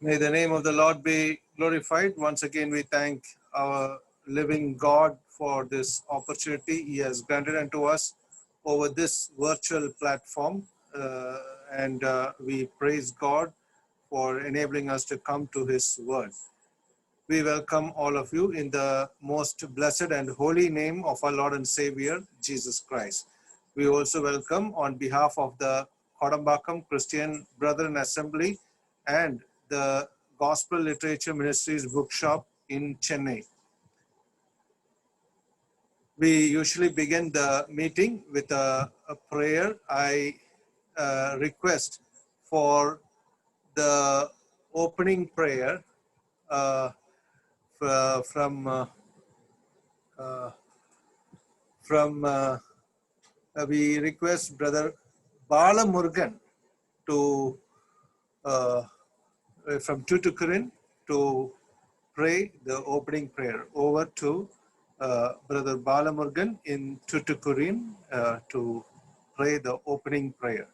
May the name of the Lord be glorified. Once again, we thank our living God for this opportunity He has granted unto us over this virtual platform. And we praise God for enabling us to come to His word. We welcome all of you in the most blessed and holy name of our Lord and Savior, Jesus Christ. We also welcome on behalf of the Kodambakam Christian Brethren Assembly and the Gospel Literature Ministries Bookshop in Chennai. We usually begin the meeting with a prayer. I request for the opening prayer from we request Brother Bala Murugan to from Tuticorin to pray the opening prayer. Over to Brother Bala Murugan in Tuticorin to pray the opening prayer.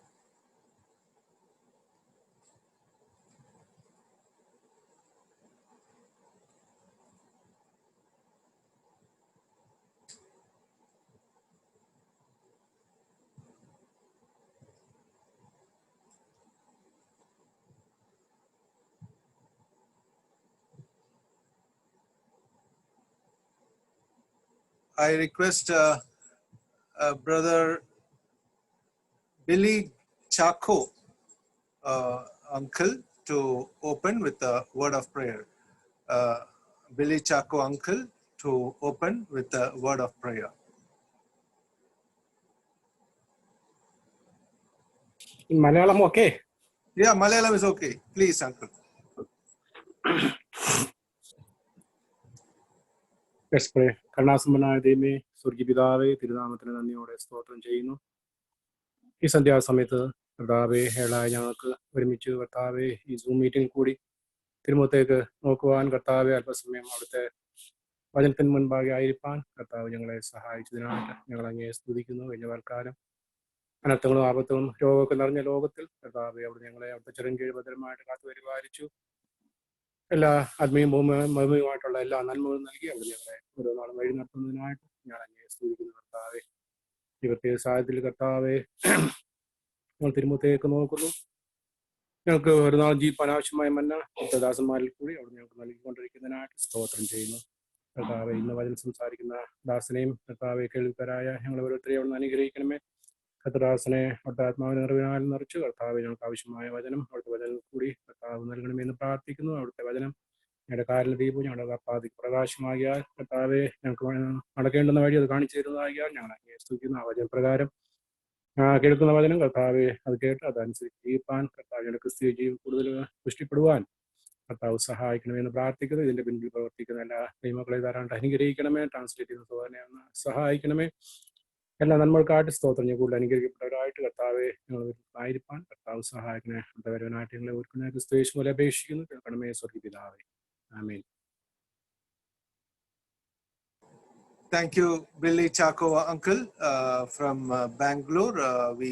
I request Brother Billy Chaco, uncle, to open with a word of prayer. Billy Chaco, uncle, to open with a word of prayer. In Malayalam, okay? Yeah, Malayalam is okay. Please, uncle. Let's pray. കരുണാസമ്പന്നനായ ദൈവമേ, സ്വർഗീയ പിതാവേ, തിരുനാമത്തിന് നന്ദിയോടെ സ്തോത്രം ചെയ്യുന്നു. ഈ സന്ധ്യാസമയത്ത് കർത്താവേ, ഏളായ ഞങ്ങൾക്ക് ഒരുമിച്ച് കർത്താവേ ഈ സൂം മീറ്റിംഗ് കൂടി തിരുമുഖത്തേക്ക് നോക്കുവാൻ കർത്താവെ അല്പസമയം അവിടുത്തെ വചനത്തിന് മുൻപാകെ ആയിരിക്കാൻ കർത്താവ് ഞങ്ങളെ സഹായിച്ചതിനായിട്ട് ഞങ്ങൾ അങ്ങേ സ്തുതിക്കുന്നു. കഴിഞ്ഞ കാലം അനർത്ഥങ്ങളും ആപത്തുകളും രോഗമൊക്കെ നിറഞ്ഞ ലോകത്തിൽ കർത്താവെ അവിടെ ഞങ്ങളെ അവിടുത്തെ ചെറുകീഴ് ഭദ്രമായിട്ട് കാത്തു പരിപാലിച്ചു. എല്ലാ ആത്മീയ ഭൗമികമായിട്ടുള്ള എല്ലാ നന്മകളും നൽകി അവിടെ ഞങ്ങളെ ഓരോ നാളും വഴി നടത്തുന്നതിനായിട്ട് ഞാൻ അങ്ങേ സ്തുതിക്കുന്നു. കർത്താവെ ഈ പ്രത്യേക സാഹചര്യത്തിൽ കർത്താവെ ഞങ്ങൾ തിരുമുഖത്തേക്ക് നോക്കുന്നു. ഞങ്ങൾക്ക് ഒരു നാൾ ജീവിക്കാൻ ആവശ്യമായ മന്ന ദാസന്മാരിൽ കൂടി അവിടെ ഞങ്ങൾക്ക് നൽകിക്കൊണ്ടിരിക്കുന്നതിനായിട്ട് സ്തോത്രം ചെയ്യുന്നു. കർത്താവെ ഇന്ന് വചനം സംസാരിക്കുന്ന ദാസനെയും കർത്താവെ കേൾവിക്കാരായ ഞങ്ങൾ ഓരോരുത്തരെയും അവിടെ അനുഗ്രഹിക്കണമേ. കർത്തദാസനെ അവിടുത്തെ ആത്മാവിനെ നിറവിനാൽ നിറച്ച് കർത്താവ് ഞങ്ങൾക്ക് ആവശ്യമായ വചനം അവിടുത്തെ വചനം കൂടി കർത്താവ് നൽകണമെന്ന് പ്രാർത്ഥിക്കുന്നു. അവിടുത്തെ വചനം ഞങ്ങളുടെ കാലിന് ദീപവും ഞങ്ങളുടെ കർത്താവിക്ക് പ്രകാശമാകിയാൽ കർത്താവെ ഞങ്ങൾക്ക് നടക്കേണ്ടുന്ന വഴി അത് കാണിച്ചു തരുന്നതാകിയാൽ ഞങ്ങൾ അങ്ങനെ സ്തുതിക്കുന്നു. ആ വചനപ്രകാരം കേൾക്കുന്ന വചനം കർത്താവെ അത് കേട്ട് അതനുസരിച്ച് ജീവിപ്പാൻ കർത്താവിന്റെ ക്രിസ്തീയ ജീവിതം കൂടുതൽ പുഷ്ടിപ്പെടുവാൻ കർത്താവ് സഹായിക്കണമെന്ന് പ്രാർത്ഥിക്കുന്നു. ഇതിന്റെ പിന്നിൽ പ്രവർത്തിക്കുന്ന എല്ലാ ദൈവമക്കളെ ധാരാളം അനുഗ്രഹിക്കണമേ. ട്രാൻസ്ലേറ്റ് ചെയ്യുന്ന സഹോദരനെ ഒന്ന് സഹായിക്കണമേ. എല്ലാ നന്മകൾക്കായിട്ട് സ്തോത്രം കൂടുതൽ അനുഗ്രഹിക്കപ്പെട്ടവരായിട്ട് കർത്താവെ ഞങ്ങൾ ആയിരിക്കാൻ കർത്താവ് സഹായിക്കണേ. വരവനായിട്ട് ഞങ്ങളെ ഒരുക്കുന്ന ക്രിസ്തുയേശു പോലെ അപേക്ഷിക്കുന്നു. കേൾക്കണമേ സ്വർഗീയ പിതാവേ. ആമേൻ. Thank you, Billy Chaco, uncle, from Bangalore. We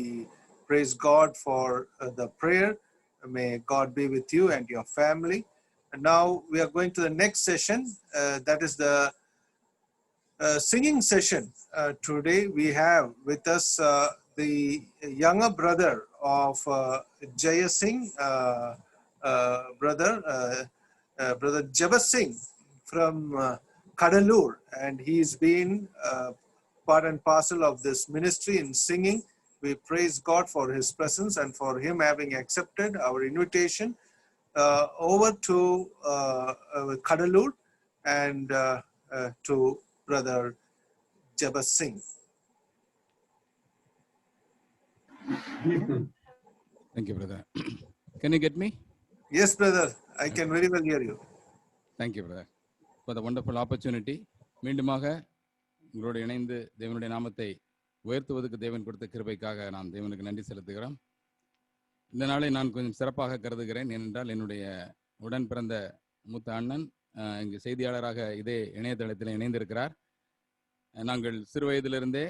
praise God for the prayer. May God be with you and your family. And now we are going to the next session. That is the singing session. Today we have with us the younger brother of Jaya Singh, brother Jabbar Singh from Kadalur, and he's been part and parcel of this ministry in singing. We praise God for his presence and for him having accepted our invitation over to Kadalur and to Brother Jabbar Singh. Thank you, brother. Can you get me? Yes, brother. I can very well hear you. Thank you, brother, for the wonderful opportunity. மீண்டுமாக உங்களோடு இணைந்து தேவனுடைய நாமத்தை உயர்த்துவதற்கு தேவன் கொடுத்த கிருபைக்காக நான் தேவனுக்கு நன்றி செலுத்துகிறேன். இந்த நாளை நான் கொஞ்சம் சிறப்பாக கருதுகிறேன். ஏனென்றால் என்னுடைய உடன் பிறந்த மூத்த அண்ணன் இங்கு செய்தியாளராக இதே இணையதளத்தில் இணைந்திருக்கிறார். நாங்கள் சிறு வயதிலிருந்தே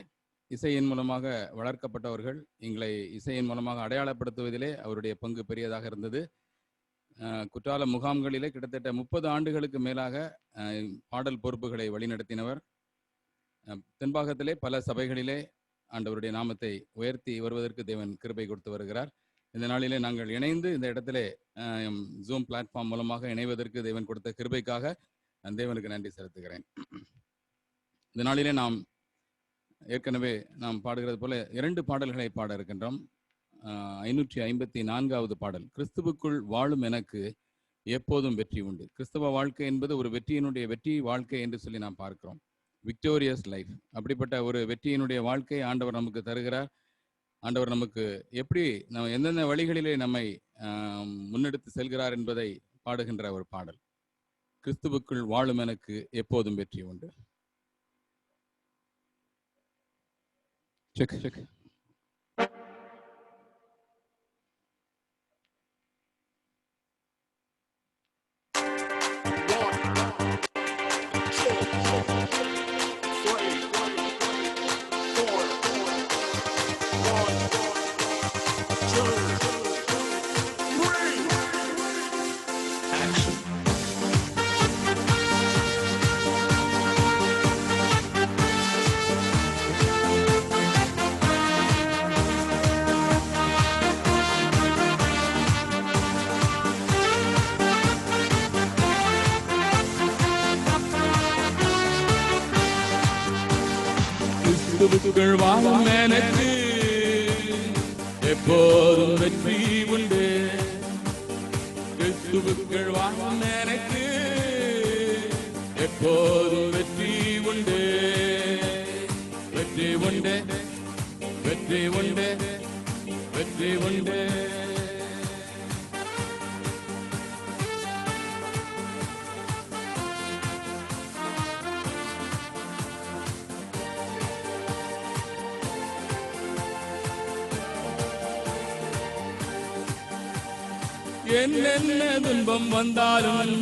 இசையின் மூலமாக வளர்க்கப்பட்டவர்கள். எங்களை இசையின் மூலமாக அடையாளப்படுத்துவதிலே அவருடைய பங்கு பெரியதாக இருந்தது. குற்றால முகாம்களிலே கிட்டத்தட்ட 30 ஆண்டுகளுக்கு மேலாக பாடல் பொறுப்புகளை வழிநடத்தினவர். தென்பாகத்திலே பல சபைகளிலே ஆண்டவருடைய நாமத்தை உயர்த்தி வருவதற்கு தேவன் கிருபை கொடுத்து வருகிறார். இந்த நாளிலே நாங்கள் இணைந்து இந்த இடத்திலே ஜூம் பிளாட்ஃபார்ம் மூலமாக இணைவதற்கு தேவன் கொடுத்த கிருபைக்காக நான் தேவனுக்கு நன்றி செலுத்துகிறேன். இந்த நாளிலே நாம் ஏற்கனவே நாம் பாடுகிறது போல 2 பாடல்களை பாட இருக்கின்றோம். 554வது பாடல், கிறிஸ்துவுக்குள் வாழும் எனக்கு எப்போதும் வெற்றி உண்டு. கிறிஸ்தவ வாழ்க்கை என்பது ஒரு வெற்றி வாழ்க்கை என்று சொல்லி நாம் பார்க்கிறோம். விக்டோரியஸ் லைஃப், அப்படிப்பட்ட ஒரு வெற்றியினுடைய வாழ்க்கை ஆண்டவர் நமக்கு தருகிறார். ஆண்டவர் நமக்கு எப்படி எந்தெந்த வழிகளிலே நம்மை முன்னெடுத்து செல்கிறார் என்பதை பாடுகின்ற ஒரு பாடல். கிறிஸ்துவுக்குள் வாழும் எனக்கு எப்போதும் வெற்றி உண்டு. Check check. கிறிஸ்துவுக்குள் வாழும் எனக்கு எப்போதும் வெற்றி உண்டு. கிறிஸ்துவுக்குள் வாழும் எனக்கு எப்போதும் வெற்றி உண்டு. வெற்றி உண்டு, வெற்றி உண்டு, வெற்றி உண்டு. என்னென்ன துன்பம் வந்தாலும்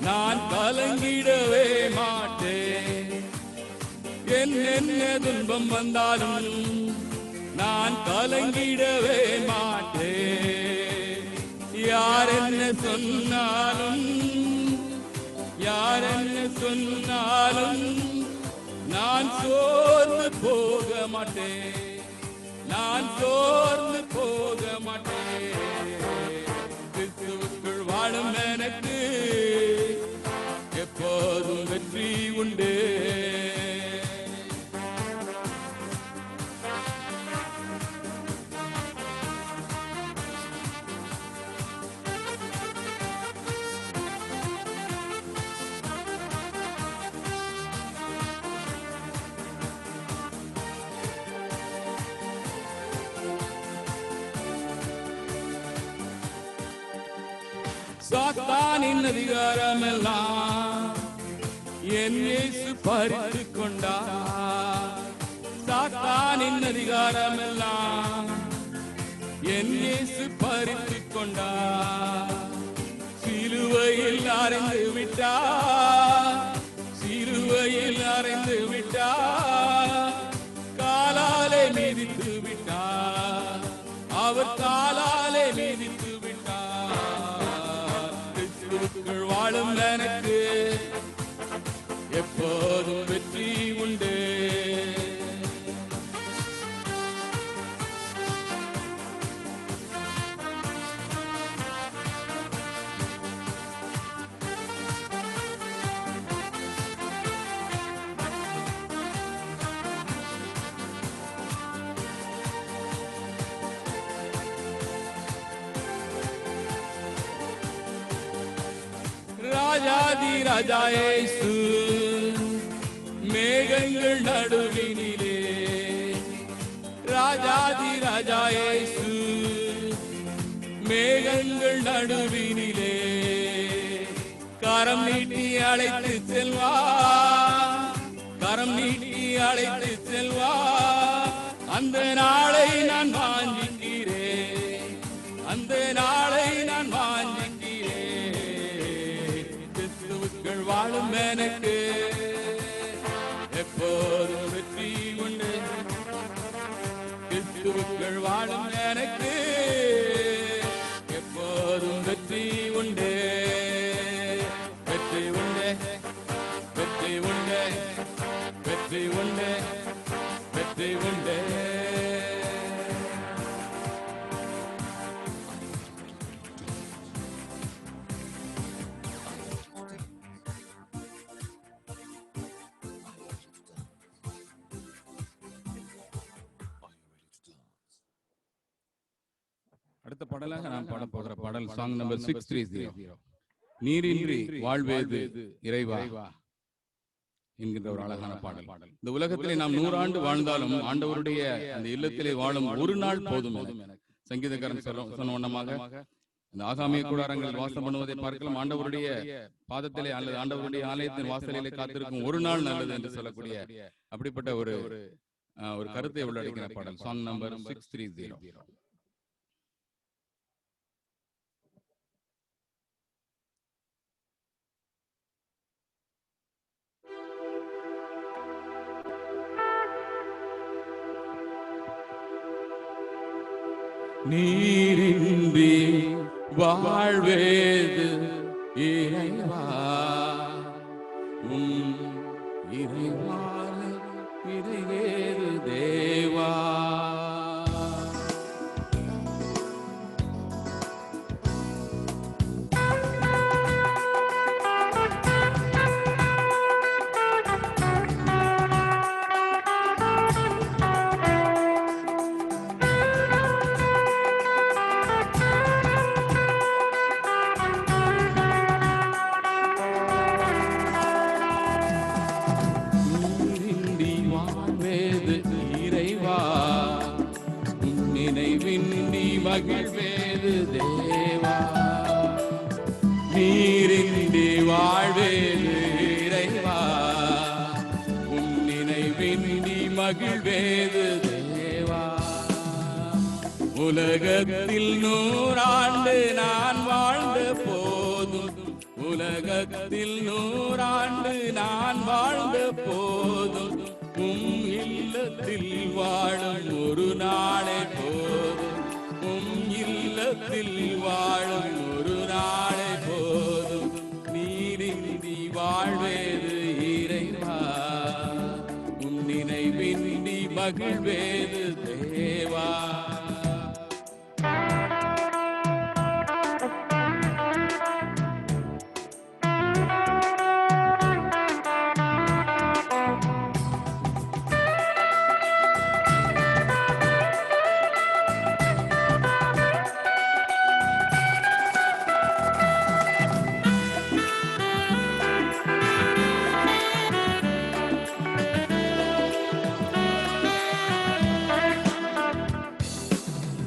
நான் கலங்கிடவே மாட்டேன். என்னென்ன துன்பம் வந்தாலும் நான் கலங்கிடவே மாட்டேன். யார் என்ன சொன்னாலும், யார் என்ன சொன்னாலும் நான் சோர்ந்து போக மாட்டேன். நான் சோர்ந்து போக மாட்டேன். கிறிஸ்துவுக்குள் வாழும் எனக்கு எப்போதும் வெற்றி உண்டு. சாத்தானின் அதிகாரமெல்லாம் என் இயேசு பறித்துக் கொண்டார். சாத்தானின் அதிகாரமெல்லாம் என் இயேசு பறித்துக் கொண்டார். சிலுவையில் அறைந்து விட்டார், சிலுவையில் அறைந்து விட்டார். காலாலே மிதித்து விட்டார், அவர் காலாலே மிதித்து வாழும் எனக்கு எப்போதும் வெற்றி உண்டு. ராஜாதி ராஜா இயேசு மேகங்கள் நடுவினிலே. ராஜாதி ராஜா இயேசு மேகங்கள் நடுவினிலே. கரம் நீட்டி அழைத்து செல்வா, கரம் நீட்டி அழைத்து செல்வா. அந்த நாளை நான் வாஞ்சிக்கிறேன், அந்த நாளை நான் வாஞ்சிக்கிறேன். கிறிஸ்துவுக்குள் வாழும் எனக்கு எப்போதும் வெற்றி உண்டு. கிறிஸ்துவுக்குள் வாழும் எனக்கு எப்போதும் வெற்றி அடுத்த பாடலாக நான் பாட போகிற பாடல் சாங் நம்பர் 630. நீரின்றி வாழ்வேது இறைவா என்கின்ற ஒரு அழகான பாடல். இந்த உலகத்திலே நாம் 100 ஆண்டு வாழ்ந்தாலும் ஆண்டவருடைய அந்த இல்லத்திலே வாழும் ஒரு நாள் போதும் எனக்கு. சங்கீதக்காரன் சொன்ன வண்ணமாக இந்த ஆகாமிய கூடாரங்களில் வாசம் பண்ணுவதை பார்க்கலாம், ஆண்டவருடைய பாதத்திலே அல்லது ஆண்டவருடைய ஆலயத்தின் வாசலிலே காத்திருக்கும் ஒரு நாள் நல்லது என்று சொல்லக்கூடிய அப்படிப்பட்ட ஒரு கருத்தை உள்ளடக்கிற பாடல் சாங் நம்பர் 630. நீரின்றி வாழ்வேது இறைவா இறைவான இறைவேது தேவா. மகிழ்வேது தேவா நீரின்றி வாழ்வேது இறைவா உன் நினைவின்றி மகிழ்வேது தேவா. உலகத்தில் 100 ஆண்டு நான் வாழ்ந்த போதும், உலகத்தில் 100 ஆண்டு நான் வாழ்ந்த போதும் இல்லத்தில் வாழும் ஒரு நாளே போதும், இல்லத்தில் வாழும் ஒரு நாளே போதும். நீரின்றி வாழ்வேது இறைவா உன் நினைவின்றி மகிழ்வேது தேவா.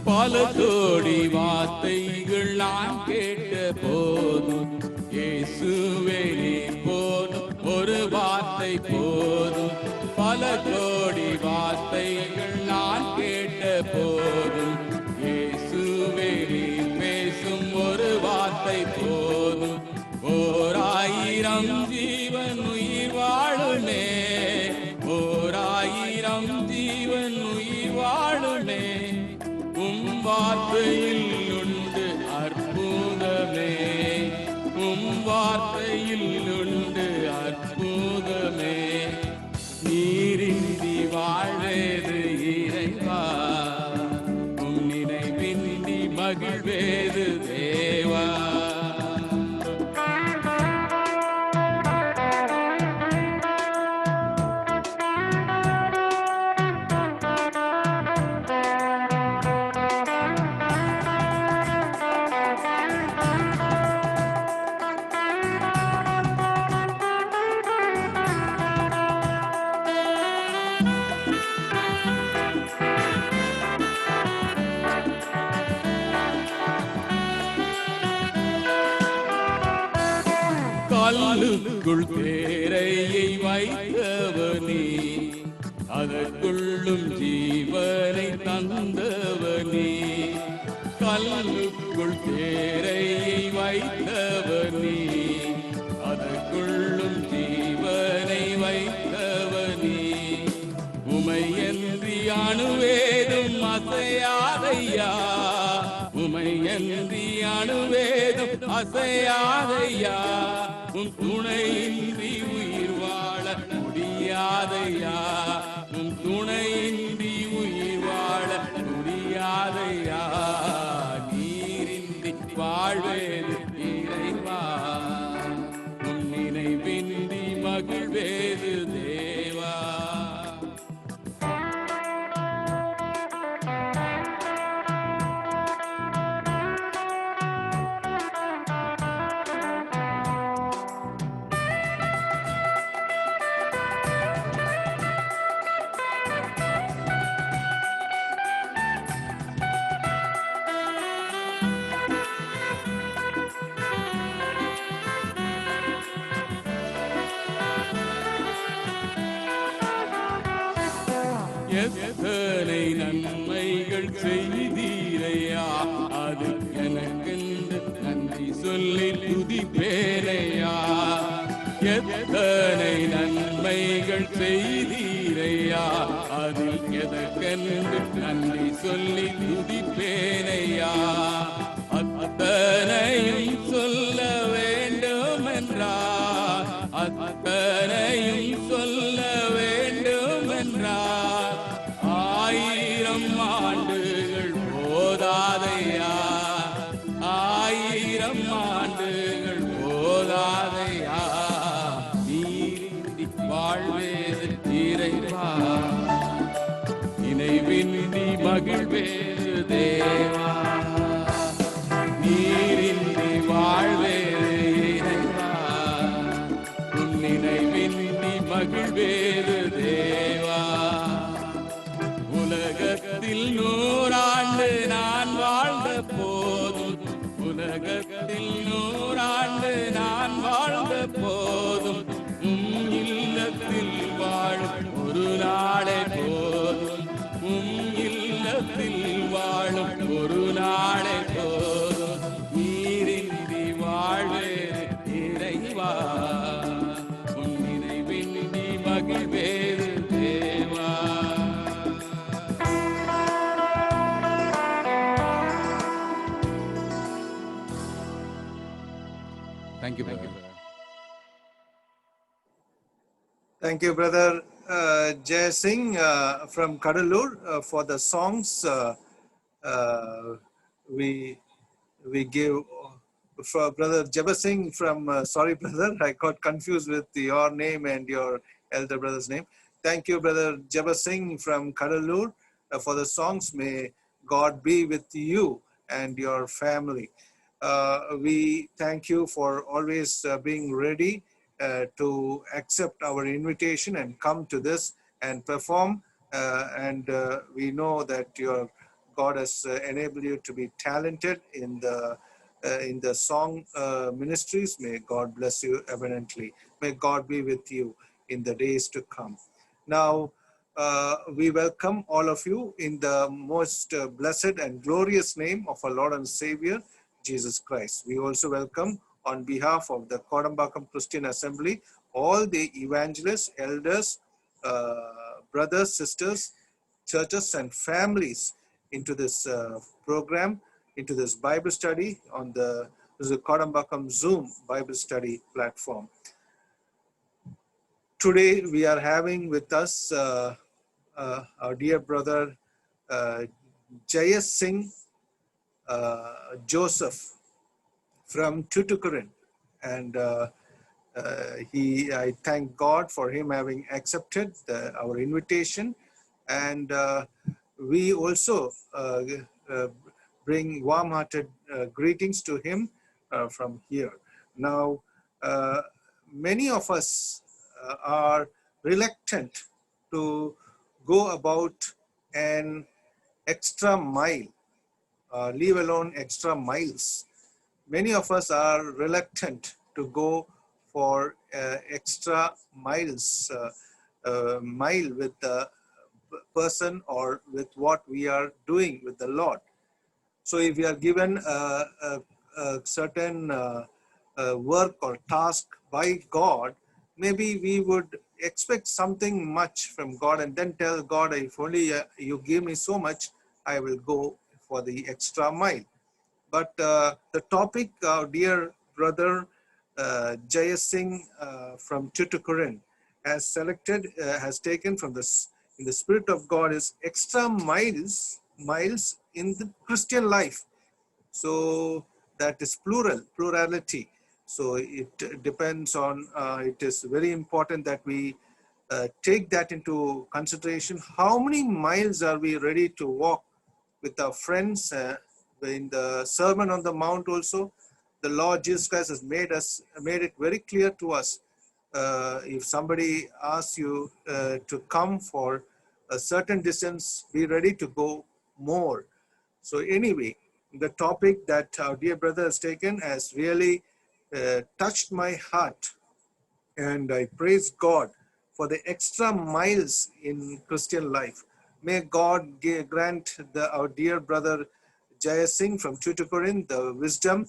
பல கோடி வார்த்தைகள் நான் கேட்ட போதும் இயேசுவே நீ போதும், ஒரு வார்த்தை போதும். பல கோடி வார்த்தைகள் நான் கேட்ட போதும் இயேசுவே நீ பேசும் ஒரு வார்த்தை போதும். 1000 ஜீவன் உயிர் வாழுமே, 1000 ஜீவன் உயிர் வாழுமே வார்த்தையில் உண்டு அற்புதமே, வார்த்தையில் உண்டு அற்புதமே. நீரின்றி வாழ்வேது இறைவா உன் நினைவின்றி மகிழ்வேது தேவா. கல்லுக்குள் தேரையை வைத்தவனே, அதற்குள்ளும் ஜீவனை தந்தவனே. கல்லுக்குள் தேரையை வைத்தவனே, அதற்குள்ளும் ஜீவனை வைத்தவனே. உமையன்றி அணுவேதும் அசையாதையா, உமையன்றி அணுவேதும் அசையாதையா. உன் துணையின்றி உயிர் வாழ முடியாதையா, உன் துணையின்றி உயிர் வாழ முடியாதையா. நீரின்றி வாழ்வேது இறைவா உன் நினைவின்றி மகிழ்வேது தேவா. எத்தனை நன்மைகள் செய்தீரையா, அது எனக்கென்று நன்றி சொல்லி துதிப்பேனையா. எத்தனை நன்மைகள் செய்தீரையா, அதில் எதற்கென்று நன்றி சொல்லி துதிப்பேனையா. அத்தனையும் சொல்ல வேண்டும் என்றார், அத்தனையும் சொல்ல வேண்டும் என்றார். 1000 ஆண்டுகள் போதாதையா, 1000 ஆண்டுகள் போதாதையா. நீரின்றி வாழ்வேது இறைவா, நினைவின்றி மகிழ்வேது தேவா. நீரின்றி வாழ்வேது இறைவா, உன் நினைவின்றி மகிழ்வேது தேவா. உலகத்தில் 100 ஆண்டு நான் வாழ்ந்த போதும், உலகத்தில் 100 ஆண்டு நான் வாழ்ந்த போதும், உம் இல்லத்தில் வாழும் ஒரு நாளே போதும், உம் இல்லத்தில் வாழும் ஒரு நாளே போதும். நீரின்றி வாழ்வேறு இறைவா, உன் நினைவின்றி மகிழ்வேறு தேவா. Thank you, brother. Thank you, brother Jay Singh from Kadalur for the songs. We give for brother Jabba Singh from sorry brother, I got confused with your name and your elder brother's name. Thank you, brother Jabba Singh from Kadalur for the songs. May God be with you and your family. We thank you for always being ready to accept our invitation and come to this and perform. And we know that God has enabled you to be talented in the song ministries. May God bless you abundantly. May God be with you in the days to come. Now, we welcome all of you in the most blessed and glorious name of our Lord and Savior, Jesus Christ. We also welcome on behalf of the Kodambakam Christian Assembly, all the evangelists, elders, brothers, sisters, churches and families into this program, into this Bible study on the Kodambakam Zoom Bible study platform. Today we are having with us our dear brother Jay Singh Joseph from Tuticorin, and I thank God for him having accepted our invitation, and we also bring warm-hearted greetings to him from here. Now, many of us are reluctant to go about an extra mile, leave alone extra miles. Many of us are reluctant to go for extra miles, mile with the person or with what we are doing with the Lord. So if we are given a certain work or task by God, maybe we would expect something much from God and then tell God, if only you give me so much, I will go for the extra mile. But the topic, our dear brother Jay Singh from Tuticorin has selected, has taken from this, in the Spirit of God, is extra miles in the Christian life. So that is plurality. So it depends on, it is very important that we take that into consideration. How many miles are we ready to walk with our friends? In the Sermon on the Mount also, the Lord Jesus Christ has made it very clear to us. If somebody asks you to come for a certain distance, be ready to go more. So anyway, the topic that our dear brother has taken has really touched my heart, and I praise God for the extra miles in Christian life. May God grant our dear brother Jaya Singh from Tuticorin the wisdom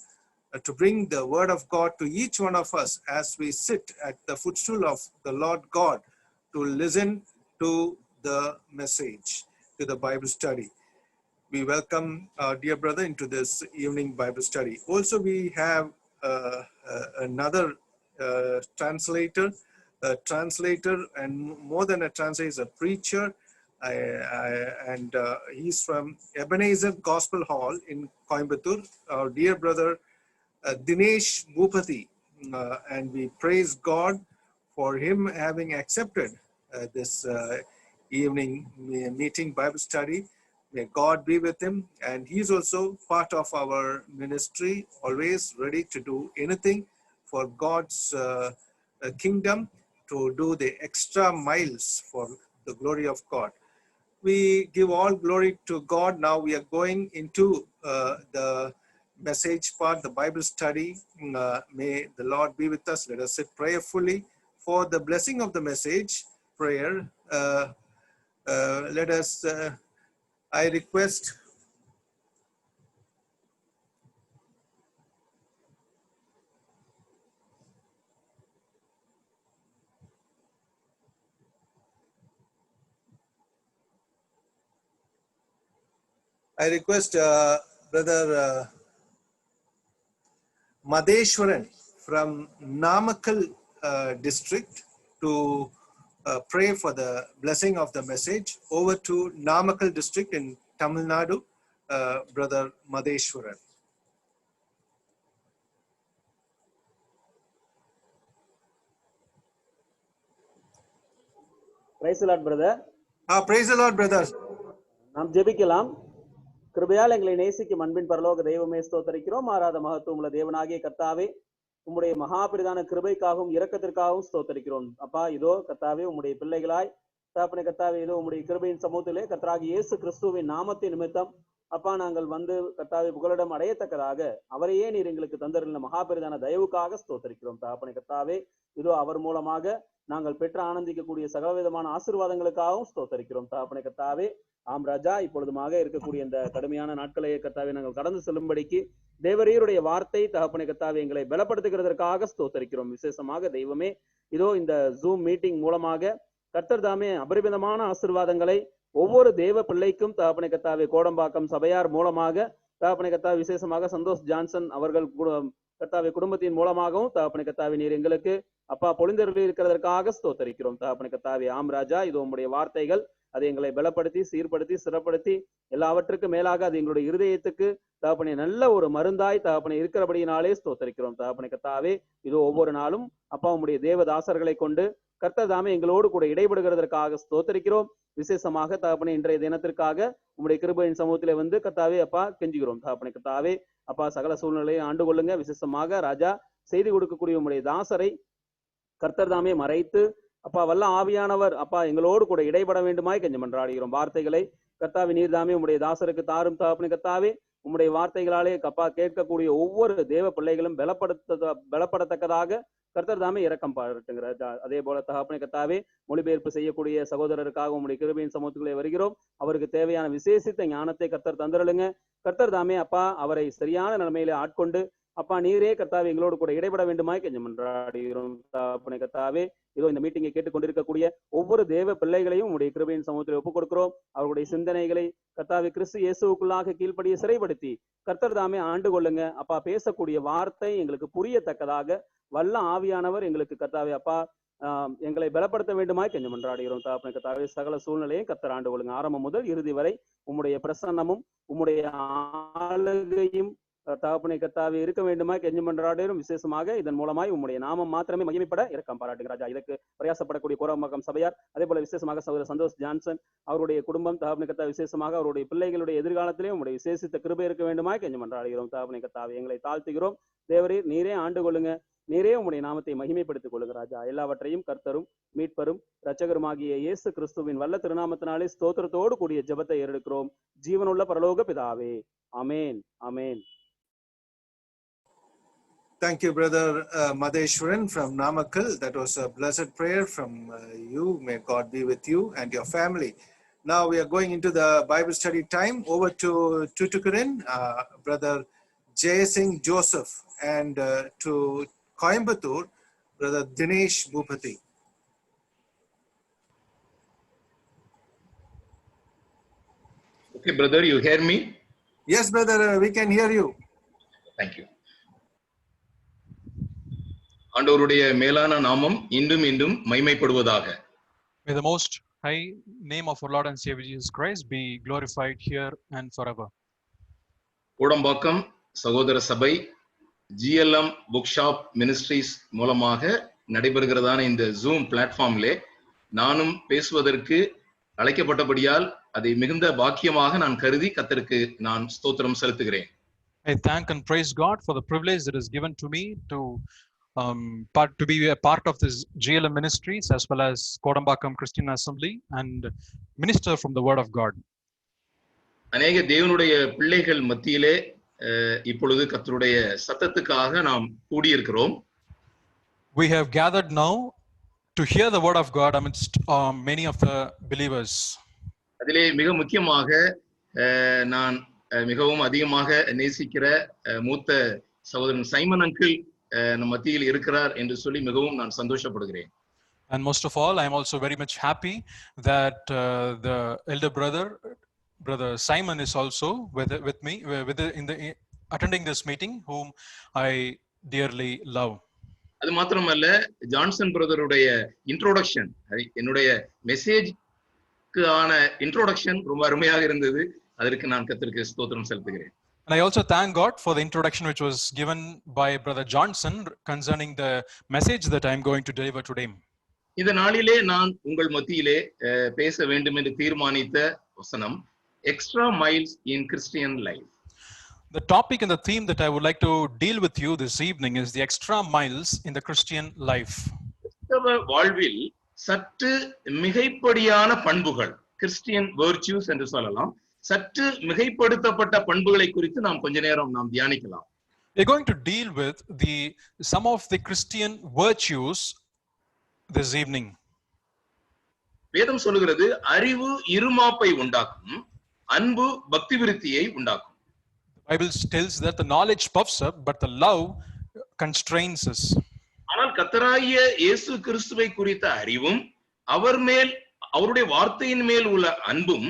to bring the word of God to each one of us as we sit at the footstool of the Lord God to listen to the message, to the Bible study. We welcome our dear brother into this evening Bible study. Also, we have another translator, and more than a translator, is a preacher. And he's from Ebenezer Gospel Hall in Coimbatore, our dear brother Dinesh Bhupati. And we praise God for him having accepted this evening meeting Bible study. May God be with him. And he's also part of our ministry, always ready to do anything for God's kingdom, to do the extra miles for the glory of God. We give all glory to God. Now we are going into the message part, the Bible study. May the Lord be with us. Let us sit prayerfully for the blessing of the message prayer. Let us, I request Brother Madheshwaran from Namakkal district to pray for the blessing of the message. Over to Namakkal district in Tamil Nadu, Brother Madheshwaran. Praise the Lord, brother. Praise the Lord, brother. நாம் ஜெபிக்கலாம். கிருபையால் எங்களை நேசிக்கும் அன்பின் பரலோக தெய்வமே ஸ்தோத்திரிக்கிறோம். மாறாத மகத்துவமுள்ள தேவனாகிய கர்த்தாவே, உம்முடைய மகாபிரதான கிருபைக்காகவும் இரக்கத்திற்காகவும் ஸ்தோத்திரிக்கிறோம். அப்பா, இதோ கர்த்தாவே, உம்முடைய பிள்ளைகளாய் தகப்பனே கர்த்தாவே, இதோ உம்முடைய கிருபையின் சமூகத்திலே கர்த்தராகிய இயேசு கிறிஸ்துவின் நாமத்தின் நிமித்தம் அப்பா நாங்கள் வந்து கர்த்தாவே புகலிடம் அடையத்தக்கதாக அவரையே நீர் எங்களுக்கு தந்தருளின மகாபிரதான தயவுக்காக ஸ்தோத்திரிக்கிறோம். தகப்பனே கர்த்தாவே, இதோ அவர் மூலமாக நாங்கள் பெற்று ஆனந்திக்கக்கூடிய சகலவிதமான ஆசீர்வாதங்களுக்காகவும் ஸ்தோத்திரிக்கிறோம். தகப்பனே கர்த்தாவே, ஆம் ராஜா, இப்பொழுதுமாக இருக்கக்கூடிய இந்த கடுமையான நாட்களை கர்த்தாவே நாங்கள் கடந்து செல்லும்படிக்கு தேவரீருடைய வார்த்தை தகப்பனே கர்த்தாவே எங்களை பலப்படுத்துகிறதற்காக ஸ்தோத்திரிக்கிறோம். விசேஷமாக தெய்வமே, இதோ இந்த ஜூம் மீட்டிங் மூலமாக கர்த்தர் தாமே அபரிமிதமான ஆசீர்வாதங்களை ஒவ்வொரு தேவ பிள்ளைக்கும் தகப்பனே கர்த்தாவே கோடம்பாக்கம் சபையார் மூலமாக தகப்பனே கர்த்தாவே விசேஷமாக சந்தோஷ் ஜான்சன் அவர்கள் கர்த்தாவே குடும்பத்தின் மூலமாகவும் தகப்பனே கர்த்தாவே நீர் எங்களுக்கு அப்பா பொழிந்தருளி இருக்கிறதற்காக ஸ்தோத்திரிக்கிறோம். தகப்பனே கர்த்தாவே, ஆம் ராஜா, இது உம்முடைய வார்த்தைகள் அதை எங்களை பலப்படுத்தி சீர்படுத்தி சிறப்படுத்தி எல்லாவற்றுக்கும் மேலாக அது எங்களுடைய இருதயத்துக்கு தகப்பனே நல்ல ஒரு மருந்தாய் தகப்பனே இருக்கிறபடியினாலே ஸ்தோத்திரிக்கிறோம். தகப்பனே கர்த்தாவே, இது ஒவ்வொரு நாளும் அப்பா உம்முடைய தேவதாசர்களை கொண்டு கர்த்தர் தாமே எங்களோடு கூட இடைபடுகிறதற்காக ஸ்தோத்திரிக்கிறோம். விசேஷமாக தகப்பனே இன்றைய தினத்திற்காக உம்முடைய கிருபையின் சமூகத்திலே வந்து கர்த்தாவே அப்பா கெஞ்சுகிறோம். தகப்பனே கர்த்தாவே, அப்பா சகல சூழ்நிலையை ஆண்டு கொள்ளுங்க. விசேஷமாக ராஜா செய்தி கொடுக்கக்கூடிய உம்முடைய தாசரை கர்த்தர் தாமே மறைத்து அப்பா வல்ல ஆவியானவர் அப்பா எங்களோடு கூட இடைபட வேண்டுமாய் கெஞ்சம் மன்றாடுகிறோம். வார்த்தைகளை கர்த்தாவே நீர் தாமே உம்முடைய தாசருக்கு தாரும். தகப்பனே கர்த்தாவே, உம்முடைய வார்த்தைகளாலே அப்பா கேட்கக்கூடிய ஒவ்வொரு தேவ பிள்ளைகளும் பலப்படத்தக்கதாக கர்த்தர் தாமே இரக்கம் பாராட்டுங்கிறார். அதே போல தகப்பனே கர்த்தாவே, மொழிபெயர்ப்பு செய்யக்கூடிய சகோதரருக்காக உம்முடைய கிருபையின் சமூகத்துக்குள்ளே வருகிறோம். அவருக்கு தேவையான விசேஷித்த ஞானத்தை கர்த்தர் தந்தருளுங்க. கர்த்தர் தாமே அப்பா அவரை சரியான நிலைமையிலே ஆட்கொண்டு அப்பா நீரே கர்த்தாவே எங்களோடு கூட இடைபட வேண்டுமாய் கெஞ்சம் மன்றாடுகிறோம். தகப்பனே கர்த்தாவே, இதோ இந்த மீட்டிங்கை கேட்டுக்கொண்டிருக்கக்கூடிய ஒவ்வொரு தேவ பிள்ளைகளையும் உடைய கிருபையின் சமூகத்தில் ஒப்புக் கொடுக்கிறோம். அவருடைய சிந்தனைகளை கர்த்தாவே கிறிஸ்து இயேசுவுக்குள்ளாக கீழ்ப்படிய சிறைப்படுத்தி கர்த்தர் தாமே ஆண்டு கொள்ளுங்க. அப்பா பேசக்கூடிய வார்த்தை எங்களுக்கு புரியத்தக்கதாக வல்ல ஆவியானவர் எங்களுக்கு கர்த்தாவே அப்பா எங்களை பலப்படுத்த வேண்டுமாய் கெஞ்சம் மன்றாடுகிறோம். தகப்பனே கர்த்தாவே, சகல சூழ்நிலையும் கர்த்தர் ஆண்டு கொள்ளுங்க. ஆரம்பம் முதல் இறுதி வரை உம்முடைய பிரசன்னமும் உம்முடைய ஆளுகையும் தகப்பனே கர்த்தாவே இருக்க வேண்டுமாய் கெஞ்சம் மன்றாடுகிறோம். விசேஷமாக இதன் மூலமாய் உம்முடைய நாமம் மாத்திரமே மகிமைப்பட இரக்கம் பாராட்டுங்க ராஜா. இதற்கு பிரயாசப்படக்கூடிய கோடம்பாக்கம் சபையார், அதே போல விசேஷமாக சகோதரர் சந்தோஷ் ஜான்சன் அவருடைய குடும்பம் தகப்பனே கர்த்தாவே, விசேஷமாக அவருடைய பிள்ளைகளுடைய எதிர்காலத்திலே உம்முடைய விசேஷித்த கிருபை இருக்க வேண்டுமாய் கெஞ்சம் மன்றாடுகிறோம். தகப்பனே கர்த்தாவே, எங்களை தாழ்த்துகிறோம். தேவரீர் நீரே ஆண்டு கொள்ளுங்க. நீரே உம்முடைய நாமத்தை மகிமைப்படுத்திக் கொள்ளுங்க ராஜா. எல்லாவற்றையும் கர்த்தரும் மீட்பரும் இரட்சகருமாகிய இயேசு கிறிஸ்துவின் வல்ல திருநாமத்தினாலே ஸ்தோத்திரத்தோடு கூடிய ஜெபத்தை ஏறெடுக்கிறோம் ஜீவனுள்ள பரலோக பிதாவே. ஆமென், ஆமென். Thank you, Brother Madheshwaran from Namakkal. That was a blessed prayer from you. May God be with you and your family. Now we are going into the Bible study time. Over to Tuticorin, Brother Jay Singh Joseph, and to Coimbatore, Brother Dinesh Bhupati. Okay, brother, you hear me? Yes, brother, we can hear you. Thank you. ஆண்டவருடைய மேலான நாமம் இன்றும் இன்றும் மகிமைப்படுவதாக. May the most high name of our Lord and Savior Jesus Christ be glorified here and forever. Kodambakkam சகோதர சபை ஜிஎல்எம் book shop ministries மூலமாக நடைபெறுகிறதான இந்த ஜூம் பிளாட்ஃபார்ம்லே நானும் பேசுவதற்கு அழைக்கப்பட்டபடியால் அதை மிகுந்த பாக்கியமாக நான் கருதி கர்த்தருக்கு நான் ஸ்தோத்திரம் செலுத்துகிறேன். I thank and praise God for the privilege that is given to me to be a part of this GLM ministries as well as Kodambakam Christian Assembly and minister from the Word of God. அநேக தேவனுடைய பிள்ளைகள் மத்தியிலே இப்பொழுது கர்த்தருடைய சத்தத்துக்காக நாம் கூடியிருக்கிறோம். We have gathered now to hear the Word of God amidst many of the believers. அதிலே மிக முக்கியமாக நான் மிகவும் அதிகமாக நேசிக்கிற மூத்த சகோதரன் சைமன் அங்கிள் நம் மத்தியில் இருக்கிறார் என்று சொல்லி மிகவும் நான் சந்தோஷப்படுகிறேன். And most of all, I am also very much happy that the elder brother Simon is also with me attending this meeting, whom I dearly love. அது மாத்திரமல்ல, ஜான்சன் பிரதருடைய இன்ட்ரோடக்ஷன், என்னுடைய மெசேஜ்க்கு ஆன இன்ட்ரோடக்ஷன் ரொம்ப அருமையாக இருந்தது. அதற்கு நான் கர்த்தருக்கு ஸ்தோத்திரம் செலுத்துகிறேன். And I also thank God for the introduction which was given by Brother Johnson concerning the message that I am going to deliver today. இந்த நாளிலே நான் உங்கள் மத்தியிலே பேச வேண்டும் என்று தீர்மானித்த வசனம் extra miles in Christian life. The topic and the theme that I would like to deal with you this evening is the extra miles in the Christian life. கிறிஸ்தவ வாழ்வில் சற்று மிகைப்படியான பண்புகள், கிறிஸ்டியன் வெர்ச்சுஸ் என்று சொல்லலாம், சற்று மிகைப்படுத்தப்பட்ட பண்புகளை குறித்து நாம் கொஞ்ச நேரம் நாம் தியானிக்கலாம். We are going to deal with some of the Christian virtues this evening. வேதம் சொல்லுகிறது அறிவு இருமாப்பை உண்டாக்கும், அன்பு பக்தி விருத்தியை உண்டாக்கும். The Bible tells that the knowledge puffs up, but the love constrains us. ஆனால் கர்த்தராகிய இயேசு கிறிஸ்துவை குறித்த அறிவும் அவர் மேல் அவருடைய வார்த்தையின் மேல் உள்ள அன்பும்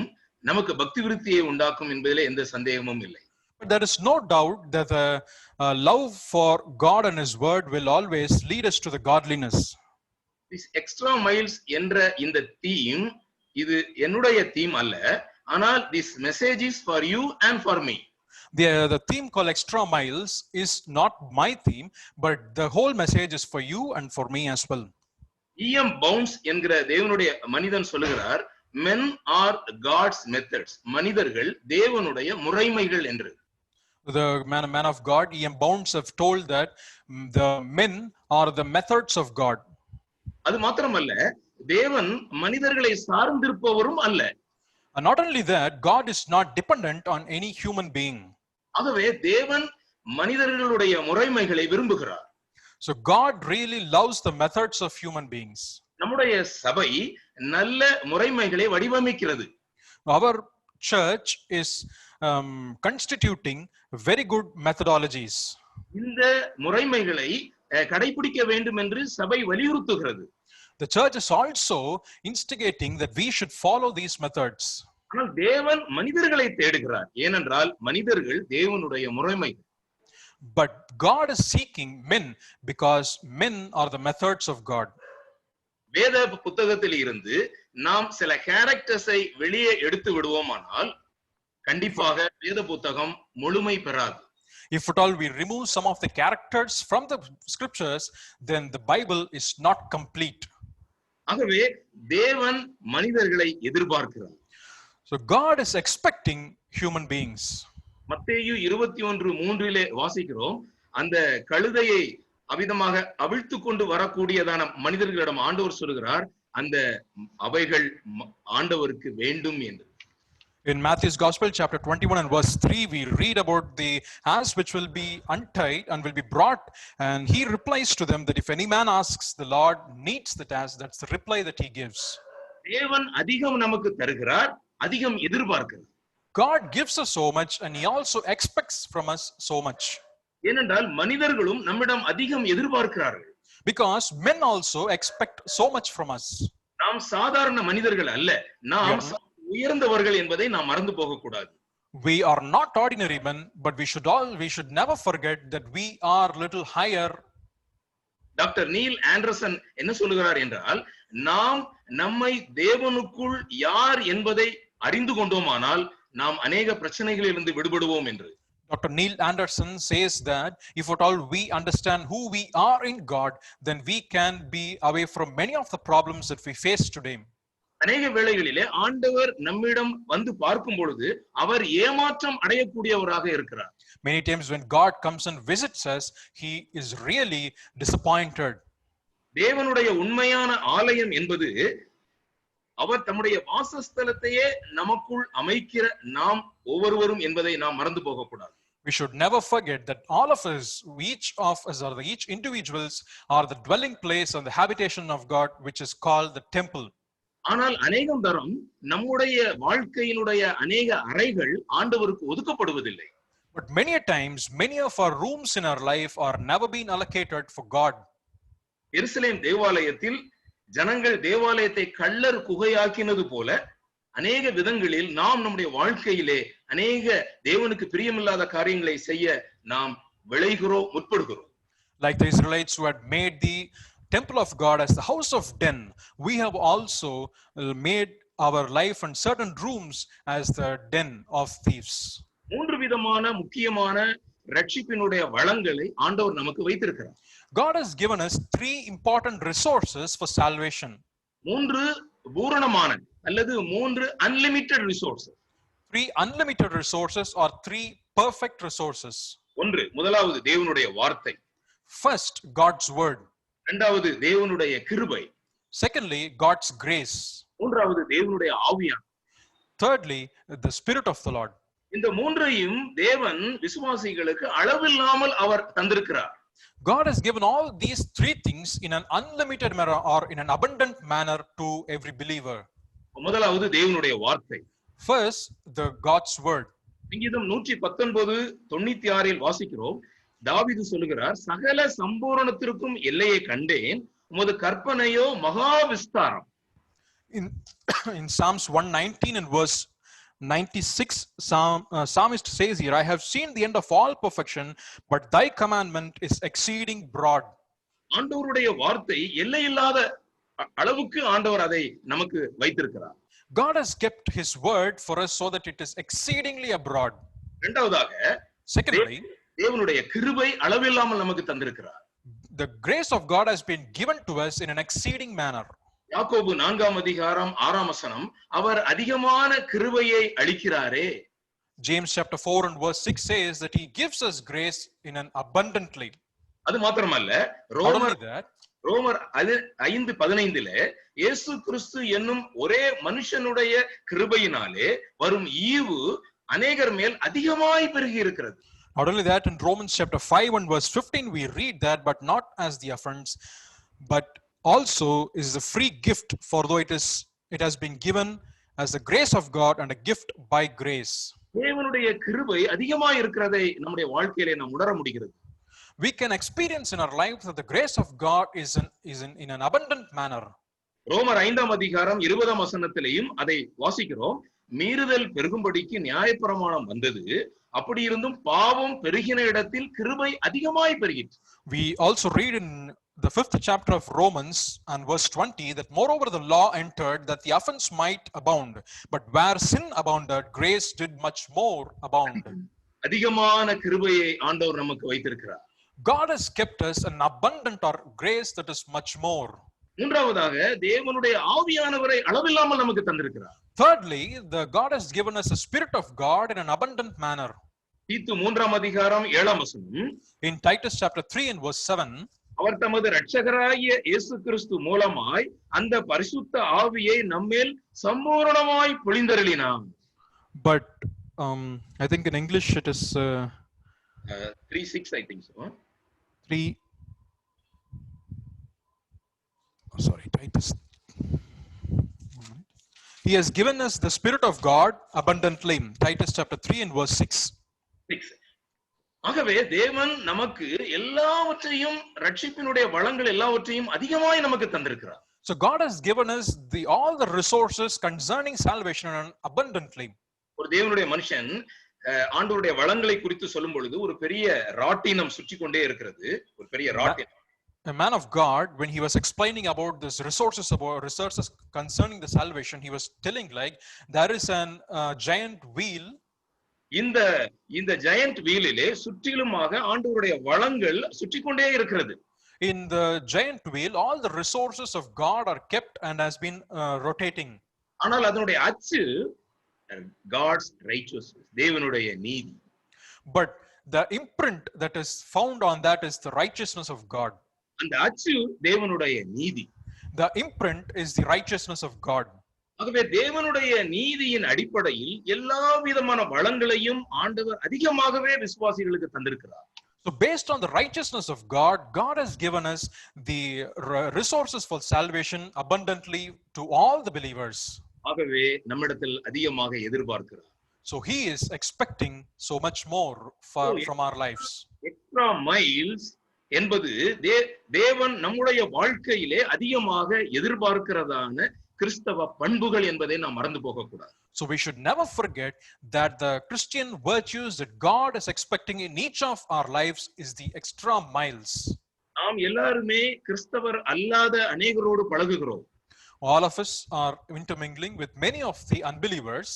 நமக்கு பக்தி விருத்தியை உண்டாக்கும் என்பதிலே எந்த சந்தேகமும் இல்லை. But there is no doubt that the love for God and His Word will always lead us to the godliness. This extra miles என்ற இந்த தீம் இது என்னுடைய தீம் அல்ல, ஆனால் this message is for you and for me. The theme called extra miles is not my theme, but the whole message is for you and for me as well. E.M. Bounds என்கிற தேவனுடைய மனிதன் சொல்லுகிறார், men are God's methods. மனிதர்கள் தேவனுடைய முறைமைகள் என்று. The man of God, E.M. Bounds, have told that the men are the methods of God. அது மாத்திரமல்ல, தேவன் மனிதர்களை சார்ந்திருப்பவரும் அல்ல. And not only that, God is not dependent on any human being. ஆகவே தேவன் மனிதர்களுடைய முறைமைகளை விரும்புகிறார். So God really loves the methods of human beings. நம்முடைய சபை நல்ல முறைமைகளை வடிவமைக்கிறது. Our church is constituting very good methodologies. இந்த முறைமைகளை கடைபிடிக்க வேண்டும் என்று சபை வலியுறுத்துகிறது. The church is also instigating that we should follow these methods. ஆனால் தேவன் மனிதர்களை தேடுகிறார், ஏனென்றால் மனிதர்கள் தேவனுடைய முறைமைகள். But God is seeking men because men are the methods of God. வேத புத்தகத்தில் இருந்து நாம் சில கேரக்டர்ஸை வெளியே எடுத்து விடுவோமானால் கண்டிப்பாக வேத புத்தகம் முழுமை பெறாது. If at all we remove some of the characters from the scriptures, then the Bible is not complete. ஆகவே தேவன் மனிதர்களை எதிர்பார்க்கிறார். So God is expecting human beings. மத்தேயு 21:3 வாசிக்கிறோம், அந்த கழுதையை அவிதமாக அவிழ்த்து கொண்டு வரக்கூடியதான மனிதர்களிடம் ஆண்டவர் சொல்கிறார், அந்த அவைகள் ஆண்டவருக்கு வேண்டும் என்று. In Matthew's Gospel, chapter 21 and verse 3, we read about the ass which will be untied and will be brought, and he replies to them that if any man asks, the Lord needs that ass. That's the reply that he gives. தேவன் அதிகம் நமக்கு தருகிறார், அதிகம் எதிர்பார்க்கிறார். God gives us so much and he also expects from us so much. ஏனென்றால் மனிதர்களும் நம்மிடம் அதிகம் எதிர்பார்க்கிறார்கள். Because men also expect so much from us. நாம் சாதாரண மனிதர்கள் அல்ல, நாம் உயர்ந்தவர்கள் என்பதை நாம் மறந்து போகக்கூடாது. We are not ordinary men, but we should never forget that we are little higher. Doctor Neil Anderson என்ன சொல்லுகிறார் என்றால், நாம் நம்மை தேவனுக்குள் யார் என்பதை அறிந்து கொண்டோமானால் நாம் அநேக பிரச்சனைகளிலிருந்து விடுபடுவோம் என்று. Dr. Neil Anderson says that if at all we understand who we are in God, then we can be away from many of the problems that we face today. அநேக வேளைகளிலே ஆண்டவர் நம்மிடம் வந்து பார்க்கும் பொழுது அவர் ஏமாற்றம் அடையக்கூடியவராக இருக்கிறார். Many times when God comes and visits us, he is really disappointed. தேவனுடைய உண்மையான ஆலயம் என்பது அவர் தம்முடைய வாசஸ்தலத்தையே நமக்குள் அமைக்கிற நாம் ஒவ்வொருவரும் என்பதை நாம் மறந்து போகக்கூடாது. We should never forget that all of us, each individuals are the dwelling place and the habitation of God, which is called the temple. ஆனால் அநேகம் தரம் நம்முடைய வாழ்க்கையினுடைய அநேக அறைகள் ஆண்டவருக்கு ஒதுக்கப்படுவதில்லை. But many a times, many of our rooms in our life are never been allocated for God. எருசலேம் தேவாலயத்தில் ஜனங்கள் தேவாலயத்தை கள்ளர் குகையாக்கினது போல அநேக விதங்களில் நாம் நம்முடைய வாழ்க்கையிலே அநேக தேவனுக்கு பிரியமில்லாத காரியங்களை செய்ய நாம் முற்படுகிறோம். Like the Israelites who had made the temple of God as the house of den, we have also made our life and certain rooms as the den of thieves. மூன்று விதமான முக்கியமான ரட்சிப்பினுடைய வளங்களை ஆண்டவர் நமக்கு வைத்திருக்கிறார். God has given us three important resources for salvation. மூன்று பூரணமான அல்லது மூன்று unlimited resources. Three unlimited resources or three perfect resources. ஒன்று, முதலாவது தேவனுடைய வார்த்தை. First, God's word. இரண்டாவது தேவனுடைய கிருபை. Secondly, God's grace. மூன்றாவது தேவனுடைய ஆவியானவர். Thirdly, the Spirit of the Lord. இந்த மூன்றையும் தேவன் விசுவாசிகளுக்கு அளவில்லாமல் அவர் தந்திருக்கிறார். God has given all these three things in an unlimited manner or in an abundant manner to every believer. முதலாவது தேவனுடைய வார்த்தை. First, the God's word. சங்கீதம் 119:96 வாசிக்கிறோம். தாவீது சொல்லுகிறார், சகல சம்பூரணத்திற்கும் எல்லையை கண்டேன், உமது கற்பனையோ மகா விஸ்தாரம். In Psalms 119 and verse 96, psalmist says here, I have seen the end of all perfection, but thy commandment is exceeding broad. ஆண்டவருடைய வார்த்தை எல்லையில்லாத அளவுக்கு ஆண்டவர் அதை நமக்கு வைத்திருக்கிறார். God has kept his word for us so that it is exceedingly abroad. இரண்டாவதாக, Secondly, தேவனுடைய கிருபை அளவில்லாமல் நமக்கு தந்திருக்கிறார். the grace of God has been given to us in an exceeding manner. யாக்கோபு 4:6 அவர் அதிகமான கிருபையை அளிக்கிறாரே. James chapter 4 and verse 6 says that he gives us grace in an abundantly. அது மாத்திரமல்ல, ரோமர் 5:15 இயேசு கிறிஸ்து என்னும் ஒரே மனுஷனுடைய கிருபையினாலே வரும் ஈவு அநேகர் மேல் அதிகமாய் பெருகி இருக்கிறது. Not only that, in Romans chapter 5 and verse 15 we read that, but not as the offense, but also is the free gift, for though it has been given as the grace of God and a gift by grace. தேவனுடைய கிருபை அதிகமாய் இருக்கிறதை நம்முடைய வாழ்க்கையிலே நாம் உணர முடிகிறது. We can experience in our life that the grace of God is in an abundant manner. ரோமர் 5:20 அதை வாசிக்கிறோம். மீறுதல் பெருகும்படிக்கு நியாயப்பிரமாணம் வந்தது, அப்படி இருந்தும் பாவம் பெருகின இடத்தில் கிருபை அதிகமாய் பெருகிற்று. We also read in the 5th chapter of Romans and verse 20 that moreover the law entered that the offense might abound, but where sin abounded, grace did much more abound. அதிகமான கிருபையை ஆண்டவர் நமக்கு வைத்திருக்கிறார். God has kept us an abundant or grace that is much more. மூன்றாவதாக, தேவனுடைய ஆவியானவரை அளவில்லாமல் நமக்கு தந்திருக்கிறார். Thirdly, God has given us a spirit of God in an abundant manner. தீத்து 3:7 In Titus chapter 3 and verse 7, அவர் தமது இரட்சகராகிய இயேசு கிறிஸ்து மூலமாய் அந்த பரிசுத்த ஆவியை நம்மேல் சம்பூரணமாய் பொழிந்தருளினார். But I think in English it is 3:6 I think so. 3 sorry, Titus. He has given us the Spirit of God abundantly. Titus chapter 3 and verse 6. 6. ஆகவே தேவன் நமக்கு எல்லாவற்றையும் ரட்சிப்பினுடைய வளங்கள் எல்லாவற்றையும் அதிகமாய் நமக்கு தந்திருக்கிறார். So God has given us all the resources concerning salvation abundantly. ஒரு தேவனுடைய மனுஷன் ஆண்டவருடைய வளங்களை குறித்து சொல்லும் பொழுது ஒரு பெரிய ராட்டினம் சுற்றி கொண்டே இருக்கிறது. ஒரு பெரிய ராட்டினம். A man of God, when he was explaining about this resources concerning the salvation, he was telling like there is an giant wheel. இந்த giant wheelலே சுற்றிலுமாக ஆண்டவருடைய வளங்கள் சுற்றி கொண்டே இருக்கிறது. In the giant wheel, all the resources of God are kept and has been rotating. ஆனால் அதனுடைய அச்சு God's righteousness, தேவனுடைய நீதி. But the imprint that is found on that is the righteousness of God. அந்த அச்சு தேவனுடைய நீதி. The imprint is the righteousness of God. ஆகவே தேவனுடைய நீதியின் அடிப்படையில் எல்லா விதமான வளங்களையும் ஆண்டவர் அதிகமாகவே விசுவாசிகளுக்கு தந்திருக்கிறார். So based on the righteousness of God, God has given us the resources for salvation abundantly to all the believers. ஆகவே நம்மிடத்தில் அதிகமாக எதிர்பார்க்கிறார். So he is expecting so much more from our lives. Extra miles என்பது தேவன் நம்முடைய வாழ்க்கையிலே அதிகமாக எதிர்பார்க்கிறதான கிறிஸ்தவ பண்புகள் என்பதை நாம் மறந்து போக கூடாது. So we should never forget that the Christian virtues that God is expecting in each of our lives is the extra miles. நாம் எல்லாருமே கிறிஸ்தவர் அல்லாத அநேகரோடு பழகுகிறோம். All of us are intermingling with many of the unbelievers.